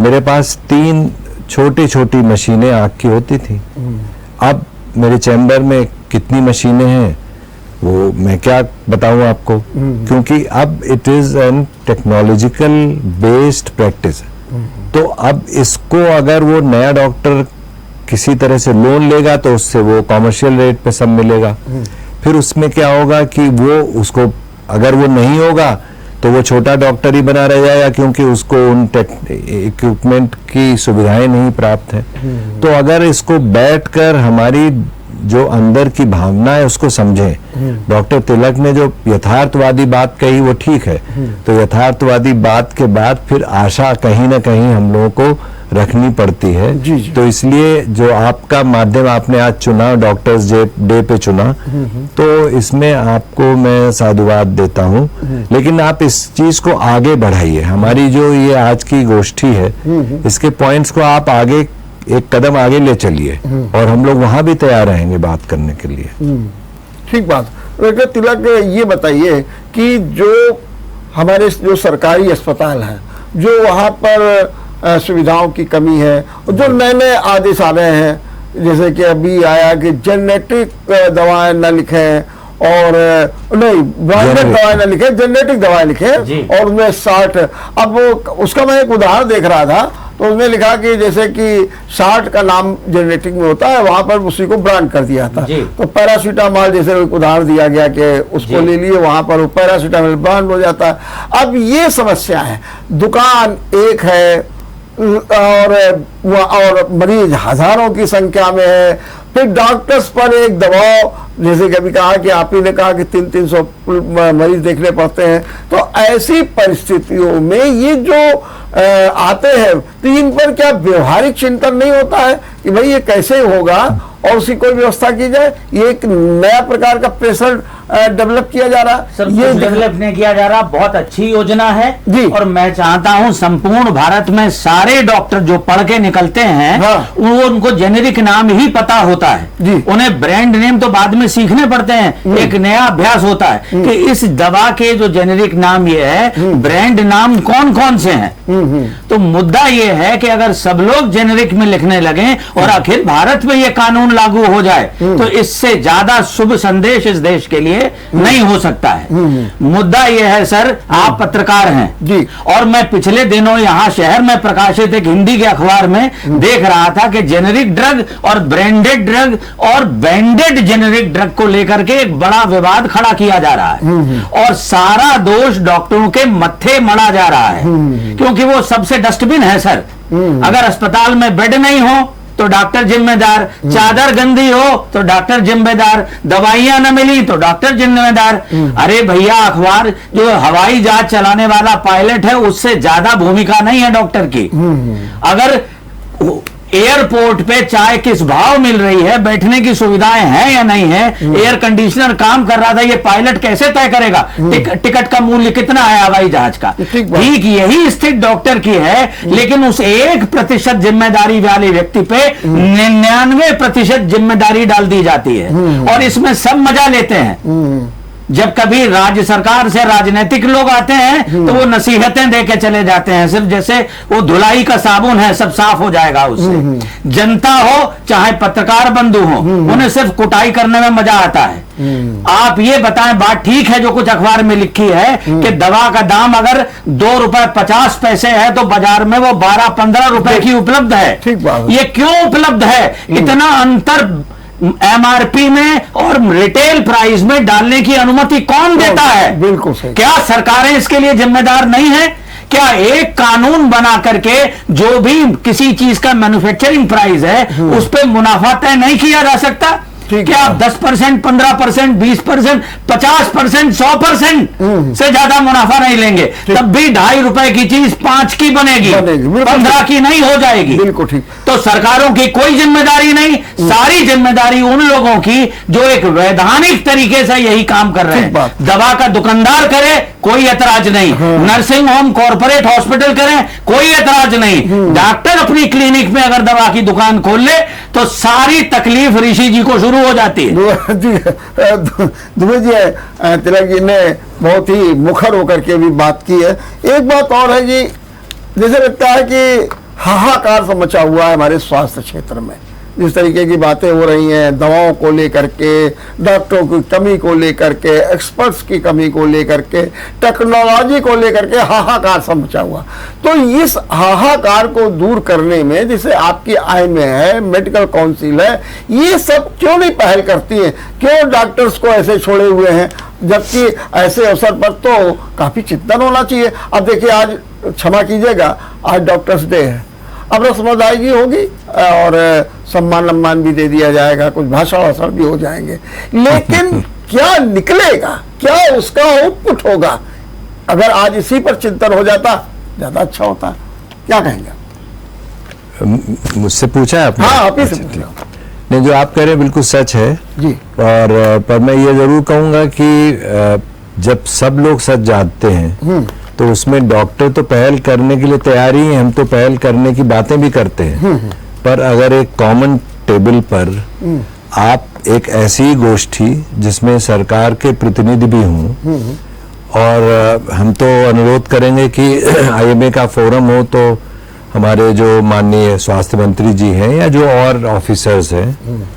[SPEAKER 3] मेरे पास 3 छोटी छोटी मशीनें आँख की होती थी। अब मेरे चैम्बर में कितनी मशीनें हैं वो मैं क्या बताऊं आपको, क्योंकि अब it is an technological based practice. तो अब इसको अगर वो नया डॉक्टर किसी तरह से लोन लेगा तो उससे वो कॉमर्शियल रेट पे सब मिलेगा। फिर उसमें क्या होगा कि वो उसको, अगर वो नहीं होगा तो वो छोटा डॉक्टर ही बना रह जाएगा, क्योंकि उसको उन इक्विपमेंट की सुविधाएं नहीं प्राप्त है। तो अगर इसको बैठकर हमारी जो अंदर की भावना है उसको समझें। डॉक्टर तिलक ने जो यथार्थवादी बात कही वो ठीक है, तो यथार्थवादी बात के बाद फिर आशा कहीं ना कहीं हम लोगों को रखनी पड़ती है।
[SPEAKER 1] जी जी।
[SPEAKER 3] तो इसलिए जो आपका माध्यम आपने आज चुना, डॉक्टर्स डे पे चुना, तो इसमें आपको मैं साधुवाद देता हूँ। लेकिन आप इस चीज को आगे बढ़ाइए। हमारी जो ये आज की गोष्ठी है, इसके पॉइंट्स को आप आगे एक कदम आगे ले चलिए, और हम लोग वहां भी तैयार रहेंगे बात करने के लिए।
[SPEAKER 1] ठीक बात। डॉक्टर तिलक, ये बताइए कि जो हमारे जो सरकारी अस्पताल हैं, जो वहाँ पर सुविधाओं की कमी है, जो नए नए आदेश आ रहे हैं, जैसे कि अभी आया कि जेनेटिक दवाएं न लिखें, और नहीं ब्रांडेड दवाएं न लिखें, जेनेटिक दवाएं लिखें, और उनमें 60। अब उसका मैं एक उदाहरण देख रहा था, तो उसमें लिखा कि जैसे कि 60 का नाम जेनेटिक में होता है, वहां पर उसी को ब्रांड कर दिया था। तो पैरासीटामॉल जैसे एक उदाहरण दिया गया कि उसको ले लिए, वहां पर वो पैरासीटामॉल ब्रांड हो जाता है। अब ये समस्या है, दुकान एक है और मरीज हजारों की संख्या में है, फिर डॉक्टर्स पर एक दबाव, जैसे कि अभी कहा कि आप ही ने कहा कि 300 मरीज देखने पड़ते हैं। तो ऐसी परिस्थितियों में ये जो आते हैं, तो इन पर क्या व्यवहारिक चिंतन नहीं होता है कि भाई ये कैसे होगा और उसकी कोई व्यवस्था की जाए? ये एक नया प्रकार का प्रेशर डेवलप किया जा रहा है।
[SPEAKER 2] सर, ये डेवलप नहीं किया जा रहा, बहुत अच्छी योजना है
[SPEAKER 1] जी।
[SPEAKER 2] और मैं चाहता हूं संपूर्ण भारत में सारे डॉक्टर जो पढ़ के निकलते हैं, वो उनको जेनेरिक नाम ही पता होता है
[SPEAKER 1] जी।
[SPEAKER 2] उन्हें ब्रांड नेम तो बाद में सीखने पड़ते हैं। एक नया अभ्यास होता है कि इस दवा के जो जेनेरिक नाम ये है, ब्रांड नाम कौन कौन से हैं। तो मुद्दा ये है कि अगर सब लोग जेनेरिक में लिखने लगे और अखिल भारत में ये कानून लागू हो जाए, तो इससे ज्यादा शुभ संदेश इस देश के लिए नहीं हो सकता है। मुद्दा यह है सर, आप पत्रकार हैं
[SPEAKER 1] जी,
[SPEAKER 2] और मैं पिछले दिनों यहां शहर में प्रकाशित एक हिंदी के अखबार में देख रहा था कि जेनेरिक ड्रग और ब्रांडेड ड्रग और बैंडेड जेनेरिक ड्रग को लेकर के एक बड़ा विवाद खड़ा किया जा रहा है, और सारा दोष डॉक्टरों के मत्थे मढ़ा जा रहा है, क्योंकि वो सबसे डस्टबिन है सर। अगर अस्पताल में बेड नहीं हो तो डॉक्टर जिम्मेदार, चादर गंदी हो तो डॉक्टर जिम्मेदार, दवाइयां न मिली तो डॉक्टर जिम्मेदार। अरे भैया, अखबार जो हवाई जहाज चलाने वाला पायलट है उससे ज्यादा भूमिका नहीं है डॉक्टर की। अगर एयरपोर्ट पे चाय किस भाव मिल रही है, बैठने की सुविधाएं हैं या नहीं है, एयर कंडीशनर काम कर रहा था, ये पायलट कैसे तय करेगा टिकट का मूल्य कितना है हवाई जहाज का? ठीक यही स्थिति डॉक्टर की है, लेकिन उस 1% जिम्मेदारी वाले व्यक्ति पे 99% जिम्मेदारी डाल दी जाती है, और इसमें सब मजा लेते हैं। जब कभी राज्य सरकार से राजनीतिक लोग आते हैं तो वो नसीहतें दे के चले जाते हैं, सिर्फ जैसे वो धुलाई का साबुन है, सब साफ हो जाएगा उससे। जनता हो चाहे पत्रकार बंधु हो, उन्हें सिर्फ कुटाई करने में मजा आता है। आप ये बताएं, बात ठीक है जो कुछ अखबार में लिखी है कि दवा का दाम अगर 2 रुपए 50 पैसे है तो बाजार में वो 12-15 रुपए की उपलब्ध है।
[SPEAKER 1] ठीक बात है।
[SPEAKER 2] ये क्यों उपलब्ध है? इतना अंतर एमआरपी में और रिटेल प्राइस में डालने की अनुमति कौन देता है?
[SPEAKER 1] बिल्कुल सही।
[SPEAKER 2] क्या सरकारें इसके लिए जिम्मेदार नहीं है? क्या एक कानून बना करके जो भी किसी चीज का मैन्युफैक्चरिंग प्राइस है उस पर मुनाफा तय नहीं किया जा सकता? क्या आप 10%, 15%, 20%, 50%, 100% से ज्यादा मुनाफा नहीं लेंगे? तब भी 2.5 रुपए की चीज 5 की बनेगी, 15 की नहीं हो जाएगी।
[SPEAKER 1] बिल्कुल ठीक।
[SPEAKER 2] तो सरकारों की कोई जिम्मेदारी नहीं, सारी जिम्मेदारी उन लोगों की जो एक वैधानिक तरीके से यही काम कर रहे हैं। दवा का दुकानदार करे कोई ऐतराज नहीं, नर्सिंग होम कॉर्पोरेट हॉस्पिटल करें कोई ऐतराज नहीं, डॉक्टर अपनी क्लिनिक में अगर दवा की दुकान खोल ले तो सारी तकलीफ ऋषि जी को शुरू हो जाती है।
[SPEAKER 1] दुबे जी, तिलक जी ने बहुत ही मुखर होकर के भी बात की है। एक बात और है जी, जैसे लगता है कि हाहाकार सा मचा हुआ है हमारे स्वास्थ्य क्षेत्र में, जिस तरीके की बातें हो रही हैं दवाओं को लेकर के, डॉक्टरों की कमी को लेकर के, एक्सपर्ट्स की कमी को लेकर के, टेक्नोलॉजी को लेकर के हाहाकार सा मचा हुआ। तो इस हाहाकार को दूर करने में, जैसे आपकी आय में है, मेडिकल काउंसिल है, ये सब क्यों नहीं पहल करती है? क्यों डॉक्टर्स को ऐसे छोड़े हुए हैं? जबकि ऐसे अवसर पर तो काफी चिंतन होना चाहिए। अब देखिए, आज क्षमा कीजिएगा, आज डॉक्टर्स डे है, अब रस्म अदायगी होगी और सम्मान भी दे दिया जाएगा, कुछ भाषण वाषण भी हो जाएंगे, लेकिन क्या निकलेगा, क्या उसका आउटपुट होगा? अगर आज इसी पर चिंतन हो जाता ज्यादा अच्छा होता। क्या कहेंगे?
[SPEAKER 3] मुझसे पूछा है आपने?
[SPEAKER 1] हाँ, आप ही से पूछा।
[SPEAKER 3] नहीं, जो आप कह रहे हैं बिल्कुल सच है
[SPEAKER 1] जी।
[SPEAKER 3] और पर मैं ये जरूर कहूंगा कि जब सब लोग सच जानते हैं तो उसमें डॉक्टर तो पहल करने के लिए तैयार ही हैं, हम तो पहल करने की बातें भी करते हैं। पर अगर एक कॉमन टेबल पर आप एक ऐसी गोष्ठी जिसमें सरकार के प्रतिनिधि भी हों, और हम तो अनुरोध करेंगे कि आईएमए का फोरम हो तो हमारे जो माननीय स्वास्थ्य मंत्री जी हैं या जो और ऑफिसर्स हैं,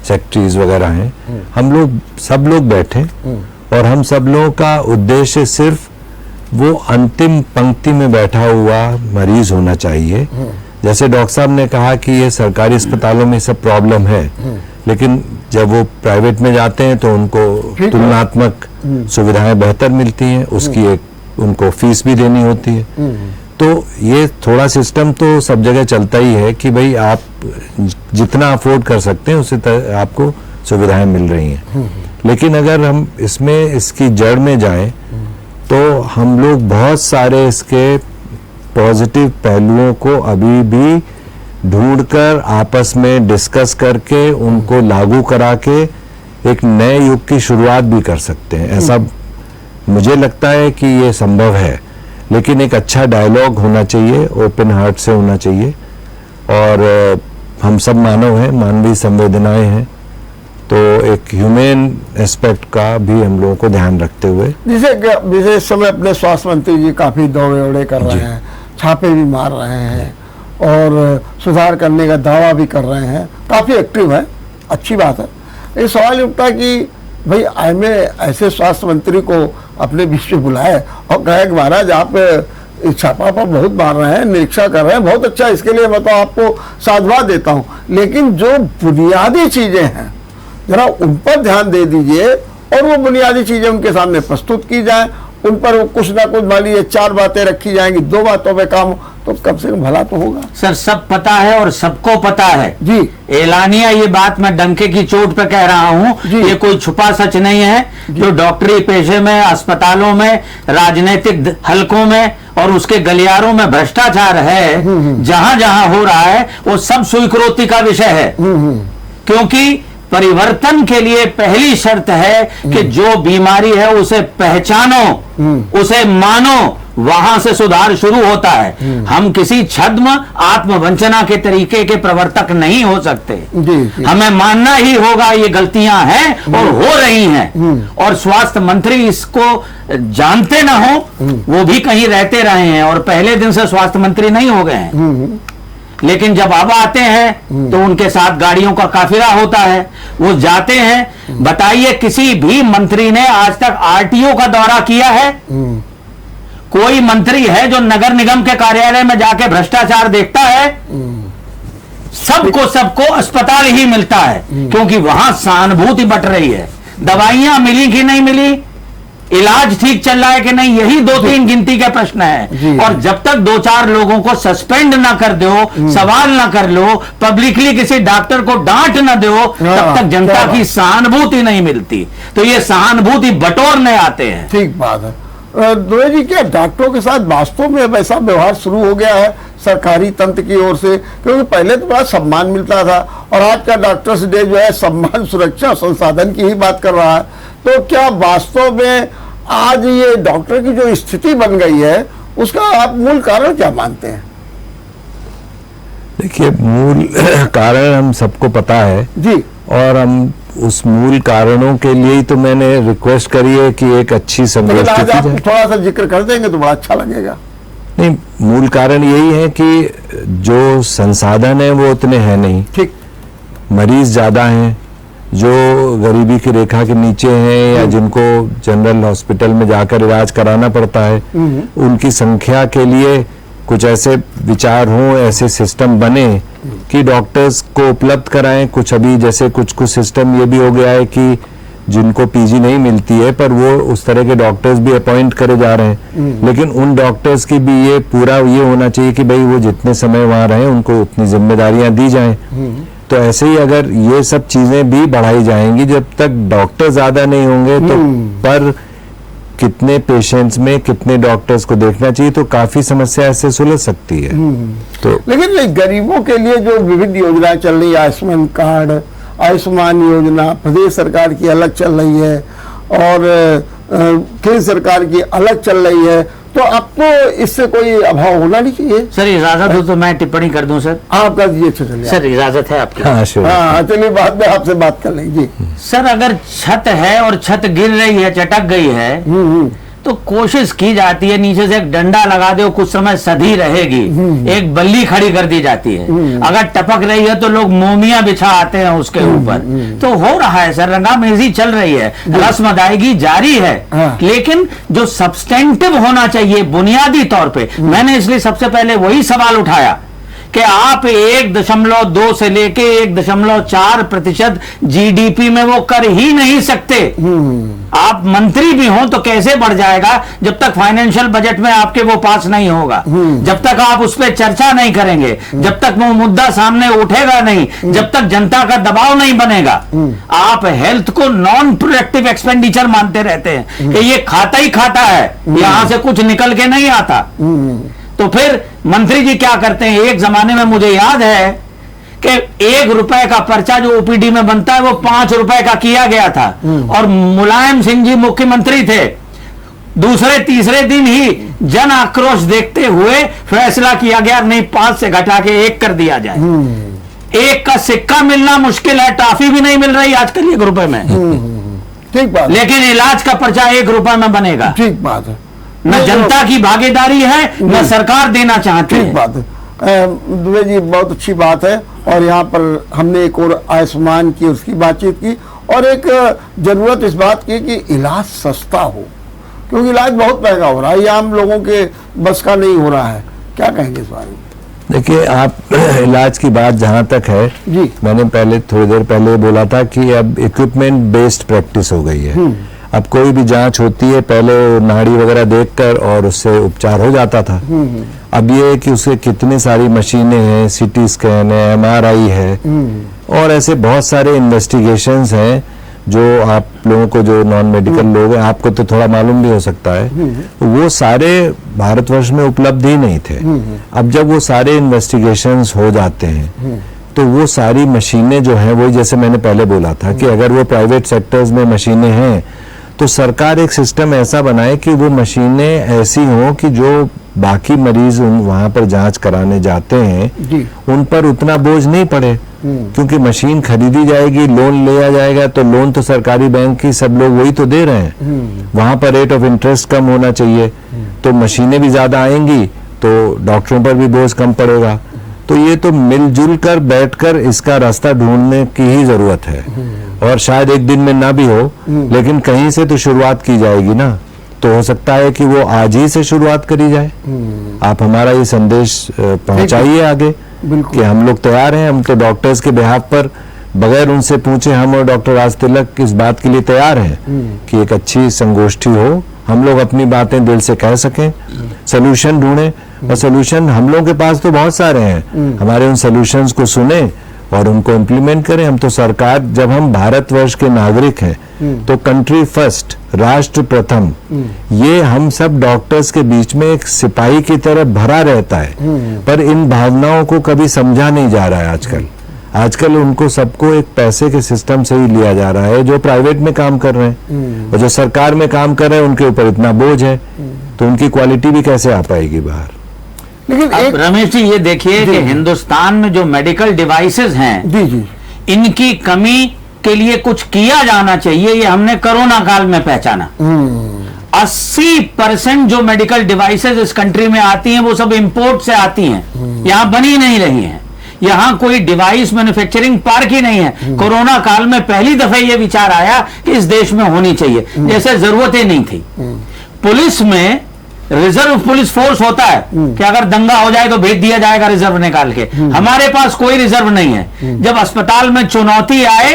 [SPEAKER 3] सेक्रेटरीज वगैरह हैं, हम लोग सब लोग बैठें और हम सब लोगों का उद्देश्य सिर्फ वो अंतिम पंक्ति में बैठा हुआ मरीज होना चाहिए। जैसे डॉक्टर साहब ने कहा कि ये सरकारी अस्पतालों में सब प्रॉब्लम है, लेकिन जब वो प्राइवेट में जाते हैं तो उनको तुलनात्मक सुविधाएं बेहतर मिलती हैं, उसकी एक उनको फीस भी देनी होती है। तो ये थोड़ा सिस्टम तो सब जगह चलता ही है कि भाई आप जितना अफोर्ड कर सकते हैं उससे आपको सुविधाएं मिल रही हैं। लेकिन अगर हम इसमें इसकी जड़ में जाएं तो हम लोग बहुत सारे इसके पॉजिटिव पहलुओं को अभी भी ढूंढकर आपस में डिस्कस करके उनको लागू करा के एक नए युग की शुरुआत भी कर सकते हैं। ऐसा मुझे लगता है कि ये संभव है, लेकिन एक अच्छा डायलॉग होना चाहिए, ओपन हार्ट से होना चाहिए। और हम सब मानव हैं, मानवीय संवेदनाएं हैं, तो एक ह्यूमन एस्पेक्ट का भी हम लोगों को ध्यान रखते हुए,
[SPEAKER 1] जैसे इस समय अपने स्वास्थ्य मंत्री जी काफी दौड़े कर रहे हैं, छापे भी मार रहे हैं और सुधार करने का दावा भी कर रहे हैं, काफी एक्टिव है, अच्छी बात है। ये सवाल उठता है कि भाई आईएमए ऐसे स्वास्थ्य मंत्री को अपने बीच में बुलाए और कहे कि महाराज आप छापा पर बहुत मार रहे हैं, निरीक्षण कर रहे हैं, बहुत अच्छा, इसके लिए मैं तो आपको साधुवाद देता हूँ, लेकिन जो बुनियादी चीजें हैं जरा उन पर ध्यान दे दीजिए और वो बुनियादी चीजें उनके सामने प्रस्तुत की जाए, उन पर कुछ ना कुछ मान लीजिए 4 बातें रखी जाएंगी, 2 बातों पे काम तो कम से कम भला तो होगा।
[SPEAKER 2] सर, सब पता है और सबको पता है
[SPEAKER 1] जी,
[SPEAKER 2] एलानिया ये बात मैं डंके की चोट पे कह रहा हूँ, ये कोई छुपा सच नहीं है। जो डॉक्टरी पेशे में, अस्पतालों में, राजनीतिक हलकों में और उसके गलियारों में भ्रष्टाचार है, जहां जहां हो रहा है वो सब स्वीकृति का विषय है। क्योंकि परिवर्तन के लिए पहली शर्त है कि जो बीमारी है उसे पहचानो, उसे मानो, वहां से सुधार शुरू होता है। हम किसी छद्म आत्मवंचना के तरीके के प्रवर्तक नहीं हो सकते।
[SPEAKER 1] जी।
[SPEAKER 2] हमें मानना ही होगा ये गलतियां हैं और हो रही हैं, और स्वास्थ्य मंत्री इसको जानते ना हो, वो भी कहीं रहते रहे हैं और पहले दिन से स्वास्थ्य मंत्री नहीं हो गए हैं। लेकिन जब अब आते हैं तो उनके साथ गाड़ियों का काफिला होता है, वो जाते हैं। बताइए, किसी भी मंत्री ने आज तक आरटीओ का दौरा किया है? कोई मंत्री है जो नगर निगम के कार्यालय में जाके भ्रष्टाचार देखता है? सबको अस्पताल ही मिलता है, क्योंकि वहां सहानुभूति बट रही है। दवाइयां मिली कि नहीं मिली, इलाज ठीक चल रहा है कि नहीं, यही 2-3 गिनती के प्रश्न है। और जब तक 2-4 लोगों को सस्पेंड ना कर दो, सवाल ना कर लो, पब्लिकली किसी डॉक्टर को डांट ना दो, तब तक जनता की सहानुभूति नहीं मिलती। तो ये सहानुभूति बटोरने आते हैं।
[SPEAKER 1] ठीक बात है। दुबे जी, क्या डॉक्टरों के साथ वास्तव में अब ऐसा व्यवहार शुरू हो गया है सरकारी तंत्र की ओर से? क्योंकि पहले तो बड़ा सम्मान मिलता था और आज का डॉक्टर्स डे जो है सम्मान, सुरक्षा, संसाधन की ही बात कर रहा है। तो क्या वास्तव में आज ये डॉक्टर की जो स्थिति बन गई है, उसका आप मूल कारण क्या मानते हैं?
[SPEAKER 3] देखिए, मूल कारण हम सबको पता है
[SPEAKER 1] जी,
[SPEAKER 3] और हम उस मूल कारणों के लिए ही तो मैंने रिक्वेस्ट करी है कि एक अच्छी संगोष्ठी
[SPEAKER 1] आज
[SPEAKER 3] की
[SPEAKER 1] आप
[SPEAKER 3] जाए।
[SPEAKER 1] थोड़ा सा जिक्र कर देंगे तो बड़ा अच्छा लगेगा।
[SPEAKER 3] नहीं, मूल कारण यही है कि जो संसाधन है वो उतने हैं नहीं,
[SPEAKER 1] ठीक।
[SPEAKER 3] मरीज ज्यादा हैं, जो गरीबी की रेखा के नीचे हैं या जिनको जनरल हॉस्पिटल में जाकर इलाज कराना पड़ता है, उनकी संख्या के लिए कुछ ऐसे विचार हों, ऐसे सिस्टम बने कि डॉक्टर्स को उपलब्ध कराएं। कुछ अभी जैसे कुछ सिस्टम ये भी हो गया है कि जिनको पीजी नहीं मिलती है पर वो उस तरह के डॉक्टर्स भी अपॉइंट करे जा रहे हैं, लेकिन उन डॉक्टर्स की भी ये पूरा ये होना चाहिए कि भाई वो जितने समय वहां रहे उनको उतनी जिम्मेदारियां दी जाएं। तो ऐसे ही अगर ये सब चीजें भी बढ़ाई जाएंगी, जब तक डॉक्टर ज्यादा नहीं होंगे तो पर कितने पेशेंट्स में कितने डॉक्टर्स को देखना चाहिए, तो काफी समस्या ऐसे सुलझ सकती है। तो
[SPEAKER 1] लेकिन गरीबों के लिए जो विविध योजनाएं चल रही है, आयुष्मान कार्ड, आयुष्मान योजना प्रदेश सरकार की अलग चल रही है और केंद्र सरकार की अलग चल रही है, तो अब तो इससे कोई अभाव होना नहीं चाहिए।
[SPEAKER 2] सर इजाजत हो तो मैं टिप्पणी कर दूं सर?
[SPEAKER 1] आप कर दीजिए। चलिए
[SPEAKER 2] सर इजाजत है आपकी?
[SPEAKER 3] हाँ, sure।
[SPEAKER 1] हाँ, चलिए बाद में आपसे बात कर लेंगे।
[SPEAKER 2] सर अगर छत है और छत गिर रही है, चटक गई है, तो कोशिश की जाती है नीचे से एक डंडा लगा दो, कुछ समय सधी रहेगी, एक बल्ली खड़ी कर दी जाती है। अगर टपक रही है तो लोग मोमिया बिछा आते हैं उसके ऊपर। तो हो रहा है सर, रंगामेजी चल रही है, रस्म अदायगी जारी है। लेकिन जो सब्सटेंटिव होना चाहिए बुनियादी तौर पे, मैंने इसलिए सबसे पहले वही सवाल उठाया कि आप 1.2 से लेके 1.4% जीडीपी में वो कर ही नहीं सकते। आप मंत्री भी हो तो कैसे बढ़ जाएगा जब तक फाइनेंशियल बजट में आपके वो पास नहीं होगा, जब तक आप उस पर चर्चा नहीं करेंगे, जब तक वो मुद्दा सामने उठेगा नहीं, जब तक जनता का दबाव नहीं बनेगा। आप हेल्थ को नॉन प्रोडक्टिव एक्सपेंडिचर मानते रहते हैं कि ये खाता ही खाता है, यहां से कुछ निकल के नहीं आता। तो फिर मंत्री जी क्या करते हैं? एक जमाने में मुझे याद है कि 1 रुपए का पर्चा जो ओपीडी में बनता है वो 5 रुपए का किया गया था, और मुलायम सिंह जी मुख्यमंत्री थे। दूसरे तीसरे दिन ही जन आक्रोश देखते हुए फैसला किया गया, नहीं 5 से घटा के 1 कर दिया जाए। 1 का सिक्का मिलना मुश्किल है, टॉफी भी नहीं मिल रही आजकल 1 रुपए में।
[SPEAKER 1] ठीक बात,
[SPEAKER 2] लेकिन इलाज का पर्चा 1 रुपए में बनेगा।
[SPEAKER 1] ठीक बात है।
[SPEAKER 2] न जनता की भागीदारी है, न सरकार देना चाहती है।
[SPEAKER 1] ठीक बात है दुबे जी, बहुत अच्छी बात है। और यहाँ पर हमने एक और आयुष्मान की उसकी बातचीत की, और एक जरूरत इस बात की कि इलाज सस्ता हो, क्योंकि इलाज बहुत महंगा हो रहा है, ये आम लोगों के बस का नहीं हो रहा है। क्या कहेंगे इस बारे में?
[SPEAKER 3] देखिए, आप इलाज की बात जहाँ तक है
[SPEAKER 1] जी,
[SPEAKER 3] मैंने पहले थोड़ी देर पहले बोला था कि अब इक्विपमेंट बेस्ड प्रैक्टिस हो गई है। अब कोई भी जांच होती है पहले नाड़ी वगैरह देखकर और उससे उपचार हो जाता था। अब ये है कि उसके कितनी सारी मशीनें हैं, सीटी स्कैन है, एमआरआई है, और ऐसे बहुत सारे इन्वेस्टिगेशंस हैं जो आप लोगों को, जो नॉन मेडिकल लोग हैं, आपको तो थोड़ा मालूम भी हो सकता है, वो सारे भारतवर्ष में उपलब्ध ही नहीं थे। अब जब वो सारे इन्वेस्टिगेशंस हो जाते हैं तो वो सारी मशीनें जो हैं, वही जैसे मैंने पहले बोला था कि अगर वो प्राइवेट सेक्टर्स में मशीनें हैं तो सरकार एक सिस्टम ऐसा बनाए कि वो मशीनें ऐसी हों कि जो बाकी मरीज वहां पर जांच कराने जाते हैं
[SPEAKER 1] जी।
[SPEAKER 3] उन पर उतना बोझ नहीं पड़े, क्योंकि मशीन खरीदी जाएगी, लोन लिया जाएगा, तो लोन तो सरकारी बैंक की सब लोग वही तो दे रहे हैं। वहां पर रेट ऑफ इंटरेस्ट कम होना चाहिए, तो मशीनें भी ज्यादा आएंगी तो डॉक्टरों पर भी बोझ कम पड़ेगा। तो ये तो मिलजुल कर बैठकर इसका रास्ता ढूंढने की ही जरूरत है, और शायद एक दिन में ना भी हो, लेकिन कहीं से तो शुरुआत की जाएगी ना। तो हो सकता है कि वो आज ही से शुरुआत करी जाए। आप हमारा ये संदेश पहुंचाइए आगे कि हम लोग तैयार हैं। हम तो डॉक्टर्स के बिहाफ पर बगैर उनसे पूछे हम और डॉक्टर राज तिलक इस बात के लिए तैयार हैं कि एक अच्छी संगोष्ठी हो, हम लोग अपनी बातें दिल से कह सकें, सोल्यूशन ढूंढें। और सोल्यूशन हम लोगों के पास तो बहुत सारे हैं, हमारे उन सोल्यूशंस को सुने और उनको इम्प्लीमेंट करें। हम तो सरकार, जब हम भारतवर्ष के नागरिक हैं तो कंट्री फर्स्ट, राष्ट्र प्रथम, ये हम सब डॉक्टर्स के बीच में एक सिपाही की तरह भरा रहता है, पर इन भावनाओं को कभी समझा नहीं जा रहा है आजकल। आजकल उनको सबको एक पैसे के सिस्टम से ही लिया जा रहा है, जो प्राइवेट में काम कर रहे हैं और जो सरकार में काम कर रहे हैं उनके ऊपर इतना बोझ है, तो उनकी क्वालिटी भी कैसे आ पाएगी बाहर।
[SPEAKER 1] लेकिन
[SPEAKER 2] अब रमेश जी ये देखिए कि हिंदुस्तान में जो मेडिकल डिवाइसेस हैं,
[SPEAKER 1] जी जी,
[SPEAKER 2] इनकी कमी के लिए कुछ किया जाना चाहिए, ये हमने कोरोना काल में पहचाना। 80% जो मेडिकल डिवाइसेस इस कंट्री में आती हैं वो सब इंपोर्ट से आती हैं, यहां बनी नहीं रही हैं। यहां कोई डिवाइस मैन्युफैक्चरिंग पार्क ही नहीं है। कोरोना काल में पहली दफे ये विचार आया कि इस देश में होनी चाहिए, जैसे जरूरत ही नहीं थी। पुलिस में रिजर्व पुलिस फोर्स होता है कि अगर दंगा हो जाए तो भेज दिया जाएगा रिजर्व निकाल के। हमारे पास कोई रिजर्व नहीं है। जब अस्पताल में चुनौती आए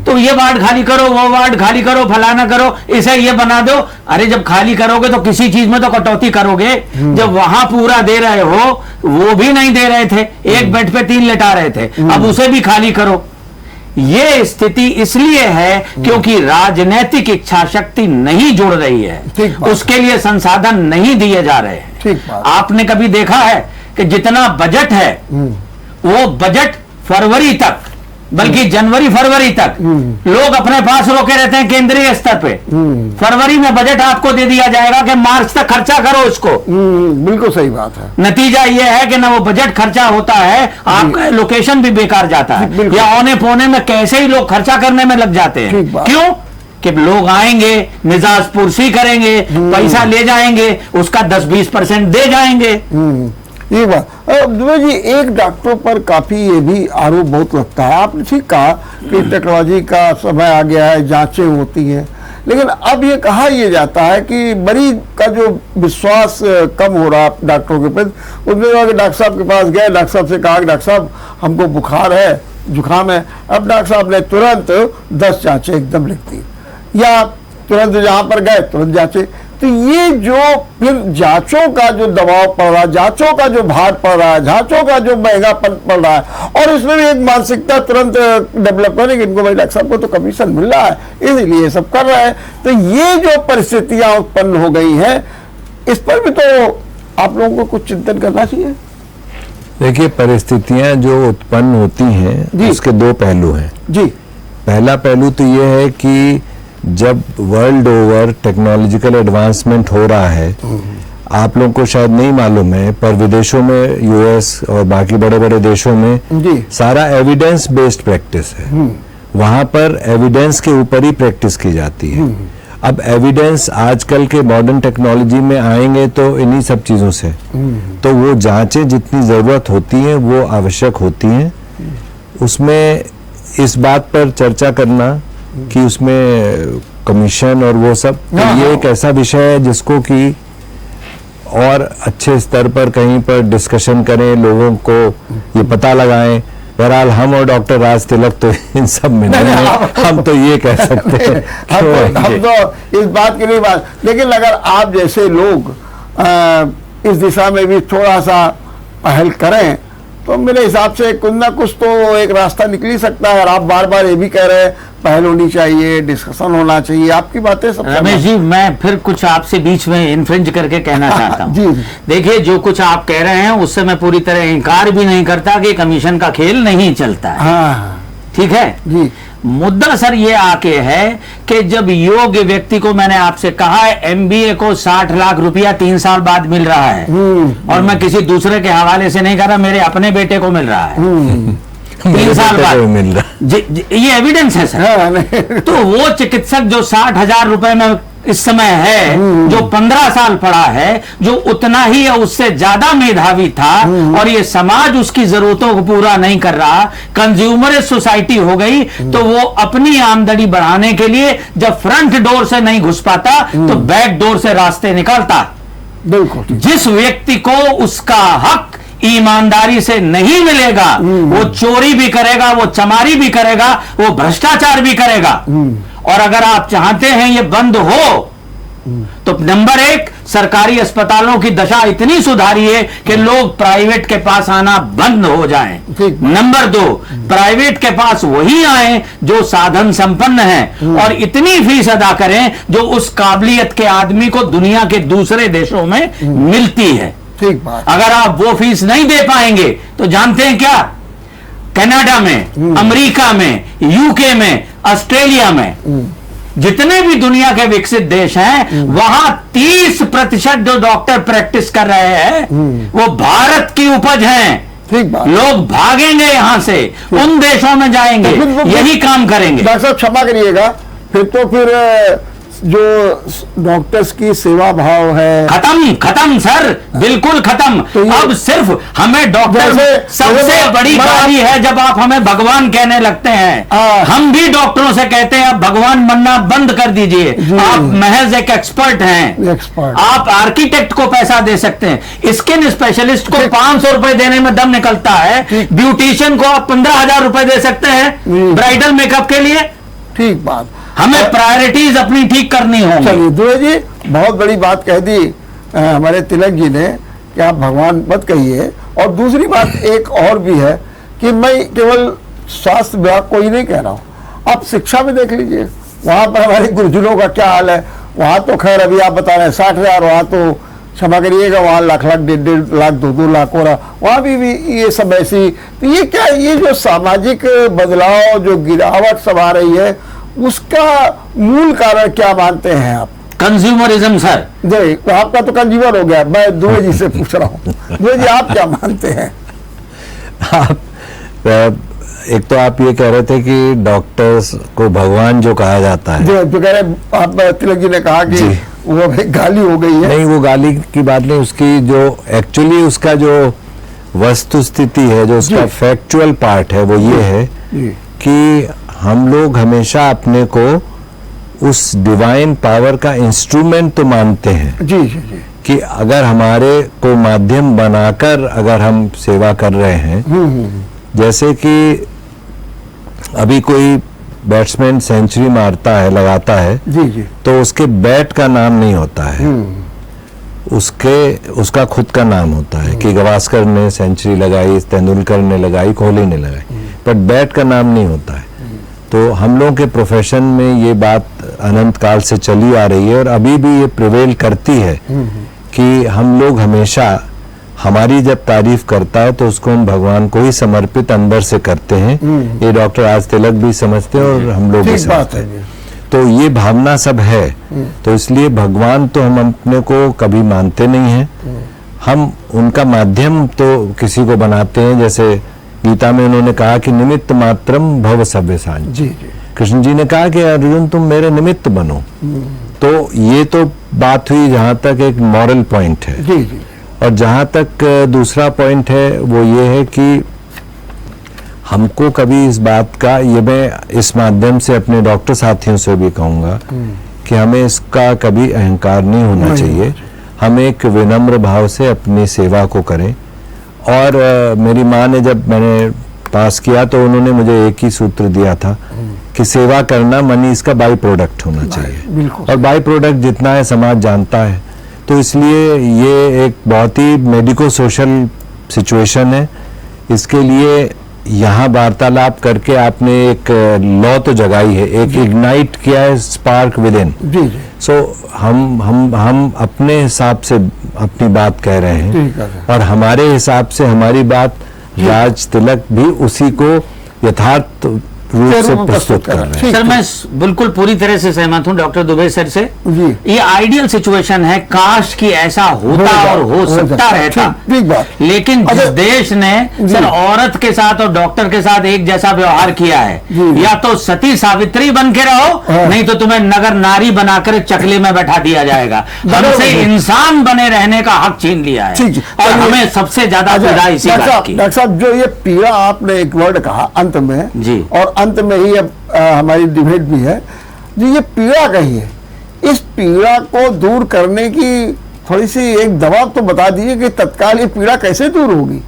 [SPEAKER 2] तो ये वार्ड खाली करो, वो वार्ड खाली करो, फलाना करो, इसे ये बना दो। अरे जब खाली करोगे तो किसी चीज में तो कटौती करोगे। जब वहां पूरा दे रहे हो, वो भी नहीं दे रहे थे, एक बेड पे 3 लेटा रहे थे, अब उसे भी खाली करो। ये स्थिति इसलिए है क्योंकि राजनीतिक इच्छा शक्ति नहीं जुड़ रही है, उसके लिए संसाधन नहीं दिए जा रहे हैं। आपने कभी देखा है कि जितना बजट है वो बजट फरवरी तक, बल्कि जनवरी फरवरी तक लोग अपने पास रोके रहते हैं केंद्रीय स्तर पे। फरवरी में बजट आपको दे दिया जाएगा कि मार्च तक खर्चा करो इसको।
[SPEAKER 1] बिल्कुल सही बात है।
[SPEAKER 2] नतीजा यह है कि ना वो बजट खर्चा होता है, आपका लोकेशन भी बेकार जाता है, या औने पौने में कैसे ही लोग खर्चा करने में लग जाते हैं। क्यों? कि लोग आएंगे, मिजाज पुरसी करेंगे, पैसा ले जाएंगे, उसका 10-20% दे जाएंगे।
[SPEAKER 1] ये बात दुबे जी, एक डॉक्टरों पर काफी ये भी आरोप बहुत लगता है। आपने ठीक कहा कि टेक्नोलॉजी का समय आ गया है, जांचें होती हैं, लेकिन अब ये कहा यह जाता है कि मरीज का जो विश्वास कम हो रहा डॉक्टरों के प्रति। उसने कहा कि डॉक्टर साहब के पास गए, डॉक्टर साहब से कहा कि डॉक्टर साहब हमको बुखार है, जुकाम है, अब डॉक्टर साहब ने तुरंत 10 जांचें एकदम लिख दी, या तुरंत जहां पर गए तुरंत जांचें। तो ये जो फिर जांचों का जो दबाव पड़ रहा है, जांचों का जो भार पड़ रहा है, जांचों का जो महंगापन पड़ रहा है, और इसमें भी एक मानसिकता तुरंत डेवलप करने की, इनको भाई डॉक्टर साहब को तो कमीशन मिल रहा है इसलिए सब कर रहा है। तो ये जो परिस्थितियां उत्पन्न हो गई हैं, इस पर भी तो आप लोगों को कुछ चिंतन करना चाहिए।
[SPEAKER 3] देखिए, परिस्थितियां जो उत्पन्न होती हैं उसके 2 पहलू हैं
[SPEAKER 1] जी।
[SPEAKER 3] पहला पहलू तो ये है कि जब वर्ल्ड ओवर टेक्नोलॉजिकल एडवांसमेंट हो रहा है, आप लोगों को शायद नहीं मालूम है, पर विदेशों में, यूएस और बाकी बड़े बड़े देशों में सारा एविडेंस बेस्ड प्रैक्टिस है। वहां पर एविडेंस के ऊपर ही प्रैक्टिस की जाती है। अब एविडेंस आजकल के मॉडर्न टेक्नोलॉजी में आएंगे तो इन्हीं सब चीजों से, तो वो जांचें जितनी जरूरत होती हैं वो आवश्यक होती हैं। उसमें इस बात पर चर्चा करना कि उसमें कमीशन और वो सब, तो ये एक ऐसा विषय है जिसको कि और अच्छे स्तर पर कहीं पर डिस्कशन करें, लोगों को ये पता लगाएं। बहरहाल हम और डॉक्टर राज तिलक तो इन सब में नहीं है, हम तो ये कह सकते हैं
[SPEAKER 1] हम तो इस बात की नहीं बात, लेकिन अगर आप जैसे लोग इस दिशा में भी थोड़ा सा पहल करें तो मेरे हिसाब से कुछ ना कुछ तो एक रास्ता निकल ही सकता है। और आप बार बार ये भी कह रहे हैं पहल होनी चाहिए, डिस्कशन होना चाहिए, आपकी बातें सब।
[SPEAKER 2] रमेश जी, मैं फिर कुछ आपसे बीच में इन्फ्रिंज करके कहना चाहता हूँ।
[SPEAKER 1] जी।
[SPEAKER 2] देखिए, जो कुछ आप कह रहे हैं उससे मैं पूरी तरह इनकार भी नहीं करता कि कमीशन का खेल नहीं चलता है।
[SPEAKER 1] हाँ,
[SPEAKER 2] ठीक है
[SPEAKER 1] जी।
[SPEAKER 2] मुद्दा सर ये आके है कि जब योग्य व्यक्ति को, मैंने आपसे कहा है, एमबीए को 60 लाख रुपया 3 साल बाद मिल रहा है, और मैं किसी दूसरे के हवाले से नहीं कर रहा, मेरे अपने बेटे को मिल रहा है 3 साल बाद
[SPEAKER 3] मिल रहा।
[SPEAKER 2] ये एविडेंस है सर। तो वो चिकित्सक जो 60,000 रुपए में इस समय है, जो 15 साल पढ़ा है, जो उतना ही या उससे ज्यादा मेधावी था, और ये समाज उसकी जरूरतों को पूरा नहीं कर रहा, कंज्यूमर सोसाइटी हो गई, तो वो अपनी आमदनी बढ़ाने के लिए जब फ्रंट डोर से नहीं घुस पाता तो बैक डोर से रास्ते निकालता।
[SPEAKER 1] बिल्कुल।
[SPEAKER 2] जिस व्यक्ति को उसका हक ईमानदारी से नहीं मिलेगा, वो चोरी भी करेगा, वो चमारी भी करेगा, वो भ्रष्टाचार भी करेगा। और अगर आप चाहते हैं ये बंद हो, तो नंबर 1, सरकारी अस्पतालों की दशा इतनी सुधारिए कि लोग प्राइवेट के पास आना बंद हो जाएं। नंबर 2, प्राइवेट के पास वही आए जो साधन संपन्न हैं, और इतनी फीस अदा करें जो उस काबिलियत के आदमी को दुनिया के दूसरे देशों में मिलती है।
[SPEAKER 1] ठीक बात।
[SPEAKER 2] अगर आप वो फीस नहीं दे पाएंगे तो जानते हैं क्या, कनाडा में, अमेरिका में, यूके में, ऑस्ट्रेलिया में, जितने भी दुनिया के विकसित देश हैं, वहां 30% जो डॉक्टर प्रैक्टिस कर रहे हैं वो भारत की उपज हैं।
[SPEAKER 1] ठीक बात।
[SPEAKER 2] लोग भागेंगे यहां से, उन देशों में जाएंगे,
[SPEAKER 1] तो
[SPEAKER 2] यही काम करेंगे।
[SPEAKER 1] डॉक्टर साहब क्षमा करिएगा, फिर जो डॉक्टर्स की सेवा भाव है
[SPEAKER 2] खत्म सर, बिल्कुल खत्म।
[SPEAKER 1] तो
[SPEAKER 2] अब सिर्फ हमें डॉक्टर, सबसे बड़ी गाली है जब आप हमें भगवान कहने लगते हैं। हम भी डॉक्टरों से कहते हैं आप भगवान बनना बंद कर दीजिए, आप महज एक एक्सपर्ट हैं। आप आर्किटेक्ट को पैसा दे सकते हैं, स्किन स्पेशलिस्ट को 500 रुपए देने में दम निकलता है, ब्यूटिशियन को आप 15,000 रुपए दे सकते हैं ब्राइडल मेकअप के लिए।
[SPEAKER 1] ठीक बात।
[SPEAKER 2] हमें प्रायोरिटीज अपनी ठीक करनी होगी।
[SPEAKER 1] चलिए दुबे जी, बहुत बड़ी बात कह दी हमारे तिलक जी ने कि आप भगवान मत कहिए। और दूसरी बात एक और भी है कि मैं केवल स्वास्थ्य विभाग को ही नहीं कह रहा हूँ, आप शिक्षा में देख लीजिए, वहाँ पर हमारे गुरुजनों का क्या हाल है। वहाँ तो खैर अभी आप बता रहे हैं 60,000, वहाँ तो क्षमा करिएगा, वहाँ लाख 1.5 लाख 2 लाख हो रहा, वहाँ भी ये सब ऐसी। तो ये क्या, ये जो सामाजिक बदलाव, जो गिरावट सब आ रही है, उसका मूल कारण क्या मानते हैं आप?
[SPEAKER 2] Consumerism sir.
[SPEAKER 1] नहीं, आपका तो कंज्यूमर हो गया, मैं दुबे जी से पूछ रहा हूँ। दुबे जी आप क्या मानते हैं?
[SPEAKER 3] आप एक तो आप ये कह रहे थे कि डॉक्टर्स को भगवान जो कहा जाता है,
[SPEAKER 1] जो कह रहे, आप तिलक जी ने कहा कि वो एक गाली हो गई है।
[SPEAKER 3] नहीं, वो गाली की बात नहीं, उसकी जो एक्चुअली उसका जो वस्तु स्थिति है, जो उसका फैक्चुअल पार्ट है, वो ये है कि हम लोग हमेशा अपने को उस डिवाइन पावर का इंस्ट्रूमेंट तो मानते हैं।
[SPEAKER 1] जी जी जी।
[SPEAKER 3] कि अगर हमारे को माध्यम बनाकर अगर हम सेवा कर रहे हैं, जैसे कि अभी कोई बैट्समैन सेंचुरी मारता है, लगाता है,
[SPEAKER 1] जी जी,
[SPEAKER 3] तो उसके बैट का नाम नहीं होता है, उसका खुद का नाम होता है कि गावस्कर ने सेंचुरी लगाई, तेंदुलकर ने लगाई, कोहली ने लगाई, पर बैट का नाम नहीं होता है। तो हम लोगों के प्रोफेशन में ये बात अनंत काल से चली आ रही है और अभी भी ये प्रिवेल करती है कि हम लोग हमेशा, हमारी जब तारीफ करता है तो उसको हम भगवान को ही समर्पित अंदर से करते हैं। ये डॉक्टर आज तिलक भी समझते हैं और हम लोग भी समझते हैं। तो ये भावना सब है, तो इसलिए भगवान तो हम अपने को कभी मानते नहीं हैं, हम उनका माध्यम तो किसी को बनाते हैं। जैसे गीता में उन्होंने कहा कि निमित्त मात्रम भव सव्यसाची।
[SPEAKER 1] जी जी।
[SPEAKER 3] कृष्ण जी ने कहा कि अर्जुन तुम मेरे निमित्त बनो। तो ये तो बात हुई जहां तक एक मॉरल पॉइंट है।
[SPEAKER 1] जी जी।
[SPEAKER 3] और जहां तक दूसरा पॉइंट है वो ये है कि हमको कभी इस बात का, ये मैं इस माध्यम से अपने डॉक्टर साथियों से भी कहूंगा कि हमें इसका कभी अहंकार नहीं होना चाहिए। हम एक विनम्र भाव से अपनी सेवा को करें। और मेरी माँ ने, जब मैंने पास किया तो उन्होंने मुझे एक ही सूत्र दिया था कि सेवा करना मनी इसका बाई प्रोडक्ट होना चाहिए, और बाई प्रोडक्ट जितना है समाज जानता है। तो इसलिए ये एक बहुत ही मेडिको सोशल सिचुएशन है। इसके लिए यहाँ वार्तालाप करके आपने एक लॉ तो जगाई है, एक इग्नाइट किया है स्पार्क विद इन। सो हम अपने हिसाब से अपनी बात कह रहे हैं और हमारे हिसाब से हमारी बात, राज तिलक भी उसी को यथार्थ रूप
[SPEAKER 1] के
[SPEAKER 3] से
[SPEAKER 1] में
[SPEAKER 3] प्रस्तुत कर रहे हैं।
[SPEAKER 1] ठीक,
[SPEAKER 2] सर मैं बिल्कुल पूरी तरह से सहमत हूं डॉक्टर दुबे सर से।
[SPEAKER 1] जी।
[SPEAKER 2] ये आइडियल सिचुएशन है, काश कि ऐसा होता और हो सकता रहता।
[SPEAKER 1] ठीक बात।
[SPEAKER 2] लेकिन जिस
[SPEAKER 1] अच्छा,
[SPEAKER 2] देश ने सर औरत के साथ और डॉक्टर के साथ एक जैसा व्यवहार किया है,
[SPEAKER 1] जी।
[SPEAKER 2] या तो सती सावित्री बन के रहो,
[SPEAKER 1] हाँ।
[SPEAKER 2] नहीं तो तुम्हें नगर नारी बनाकर चकले में बैठा दिया जाएगा। हमसे इंसान बने रहने का हक छीन लिया है,
[SPEAKER 1] ठीक।
[SPEAKER 2] और हमें सबसे ज्यादा पीड़ा इसी बात की।
[SPEAKER 1] डॉक्टर साहब, जो ये पीड़ा आपने एक वर्ड कहा अंत में
[SPEAKER 2] जी।
[SPEAKER 1] और अंत में ही अब हमारी डिबेट भी है जी, ये पीड़ा कही है, इस पीड़ा को दूर करने की थोड़ी सी एक दवा तो बता दीजिए कि तत्काल ये पीड़ा कैसे दूर होगी।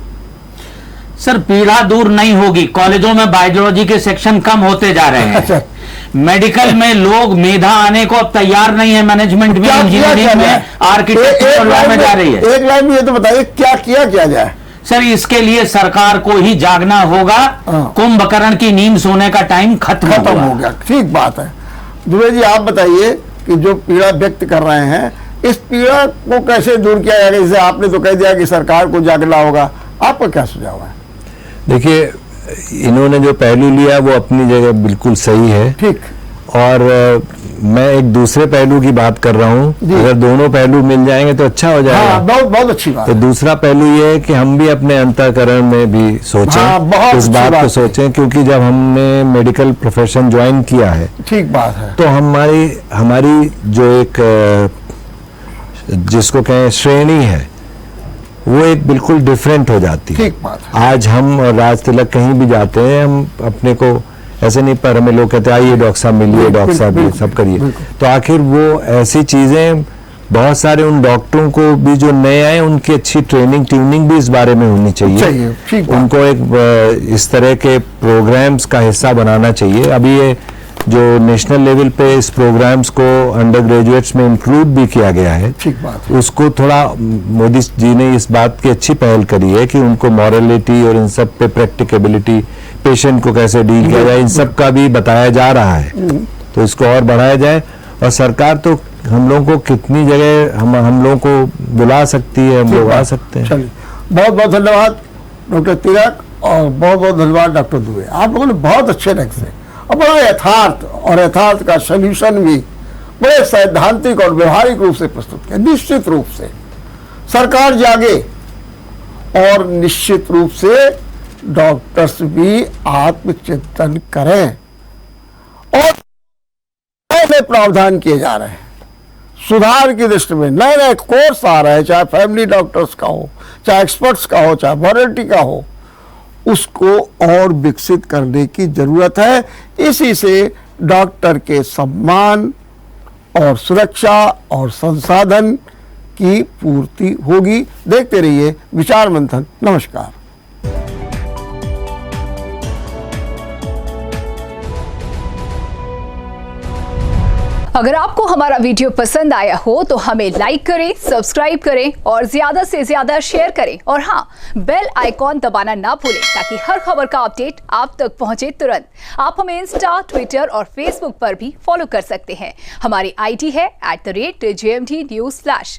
[SPEAKER 2] सर पीड़ा दूर नहीं होगी, कॉलेजों में बायोलॉजी के सेक्शन कम होते जा रहे हैं।
[SPEAKER 1] अच्छा।
[SPEAKER 2] मेडिकल में लोग मेधा आने को अब तैयार नहीं है, मैनेजमेंट में, इंजीनियरिंग में, आर्किटेक्चर में जा रही है।
[SPEAKER 1] एक लाइन में ये तो बताइए क्या किया जाए।
[SPEAKER 2] सर इसके लिए सरकार को ही जागना होगा।
[SPEAKER 1] हाँ।
[SPEAKER 2] कुंभकर्ण की नींद सोने का टाइम खत्म
[SPEAKER 1] हो गया। ठीक बात है। दुबे जी आप बताइए कि जो पीड़ा व्यक्त कर रहे हैं, इस पीड़ा को कैसे दूर किया जाएगा। जैसे आपने तो कह दिया कि सरकार को जागना होगा, आपका क्या सुझाव है।
[SPEAKER 3] देखिए, इन्होंने जो पहलू लिया वो अपनी जगह बिल्कुल सही है।
[SPEAKER 1] ठीक।
[SPEAKER 3] और मैं एक दूसरे पहलू की बात कर रहा हूँ, अगर दोनों पहलू मिल जाएंगे तो अच्छा हो जाएगा।
[SPEAKER 1] हाँ, बहुत अच्छी बात।
[SPEAKER 3] तो दूसरा पहलू ये है कि हम भी अपने अंतःकरण में भी सोचें।
[SPEAKER 1] हाँ, बहुत
[SPEAKER 3] इस
[SPEAKER 1] अच्छी
[SPEAKER 3] बात को
[SPEAKER 1] बात
[SPEAKER 3] सोचें, क्योंकि जब हमने मेडिकल प्रोफेशन ज्वाइन किया है,
[SPEAKER 1] ठीक बात है,
[SPEAKER 3] तो हमारी जो एक जिसको कहें श्रेणी है, वो एक बिल्कुल डिफरेंट हो जाती है।
[SPEAKER 1] ठीक बात है।
[SPEAKER 3] आज हम राज तिलक कहीं भी जाते हैं, हम अपने को ऐसे नहीं, पर हमें लोग कहते हैं आइए डॉक्टर साहब मिलिए, डॉक्टर साहब ये सब करिए। तो आखिर वो ऐसी चीजें, बहुत सारे उन डॉक्टरों को भी जो नए आए, उनकी अच्छी ट्रेनिंग ट्यूनिंग भी इस बारे में होनी चाहिए।
[SPEAKER 1] ठीक बात।
[SPEAKER 3] उनको एक इस तरह के प्रोग्राम्स का हिस्सा बनाना चाहिए। अभी ये जो नेशनल लेवल पे इस प्रोग्राम्स को अंडर ग्रेजुएट्स में इंक्लूड भी किया गया है,
[SPEAKER 1] ठीक बात।
[SPEAKER 3] उसको थोड़ा मोदी जी ने इस बात की अच्छी पहल करी है कि उनको मॉरलिटी और इन सब पे प्रैक्टिकेबिलिटी, पेशेंट को कैसे डील किया जाए, इन सब का भी बताया जा रहा है। तो इसको और बढ़ाया जाए। और सरकार तो हम लोगों को कितनी जगह हम लोगों को बुला सकती है, हम लोग आ सकते हैं।
[SPEAKER 1] चलिए, बहुत बहुत धन्यवाद डॉक्टर तिलक और बहुत बहुत धन्यवाद डॉक्टर दुबे। आप लोगों ने बहुत अच्छे ढंग से और बड़ा यथार्थ का सॉल्यूशन भी बड़े सैद्धांतिक और व्यवहारिक रूप से प्रस्तुत किया। निश्चित रूप से सरकार जागे और निश्चित रूप से डॉक्टर्स भी आत्मचिंतन करें और नए प्रावधान किए जा रहे हैं सुधार की दृष्टि में। नए नए कोर्स आ रहे हैं, चाहे फैमिली डॉक्टर्स का हो, चाहे एक्सपर्ट्स का हो, चाहे वॉलंटी का हो, उसको और विकसित करने की जरूरत है। इसी से डॉक्टर के सम्मान और सुरक्षा और संसाधन की पूर्ति होगी। देखते रहिए विचार मंथन। नमस्कार।
[SPEAKER 4] अगर आपको हमारा वीडियो पसंद आया हो तो हमें लाइक करें, सब्सक्राइब करें और ज्यादा से ज्यादा शेयर करें। और हाँ, बेल आइकॉन दबाना ना भूलें ताकि हर खबर का अपडेट आप तक पहुंचे तुरंत। आप हमें इंस्टा, ट्विटर और फेसबुक पर भी फॉलो कर सकते हैं। हमारी आईडी है @JMT News Flash।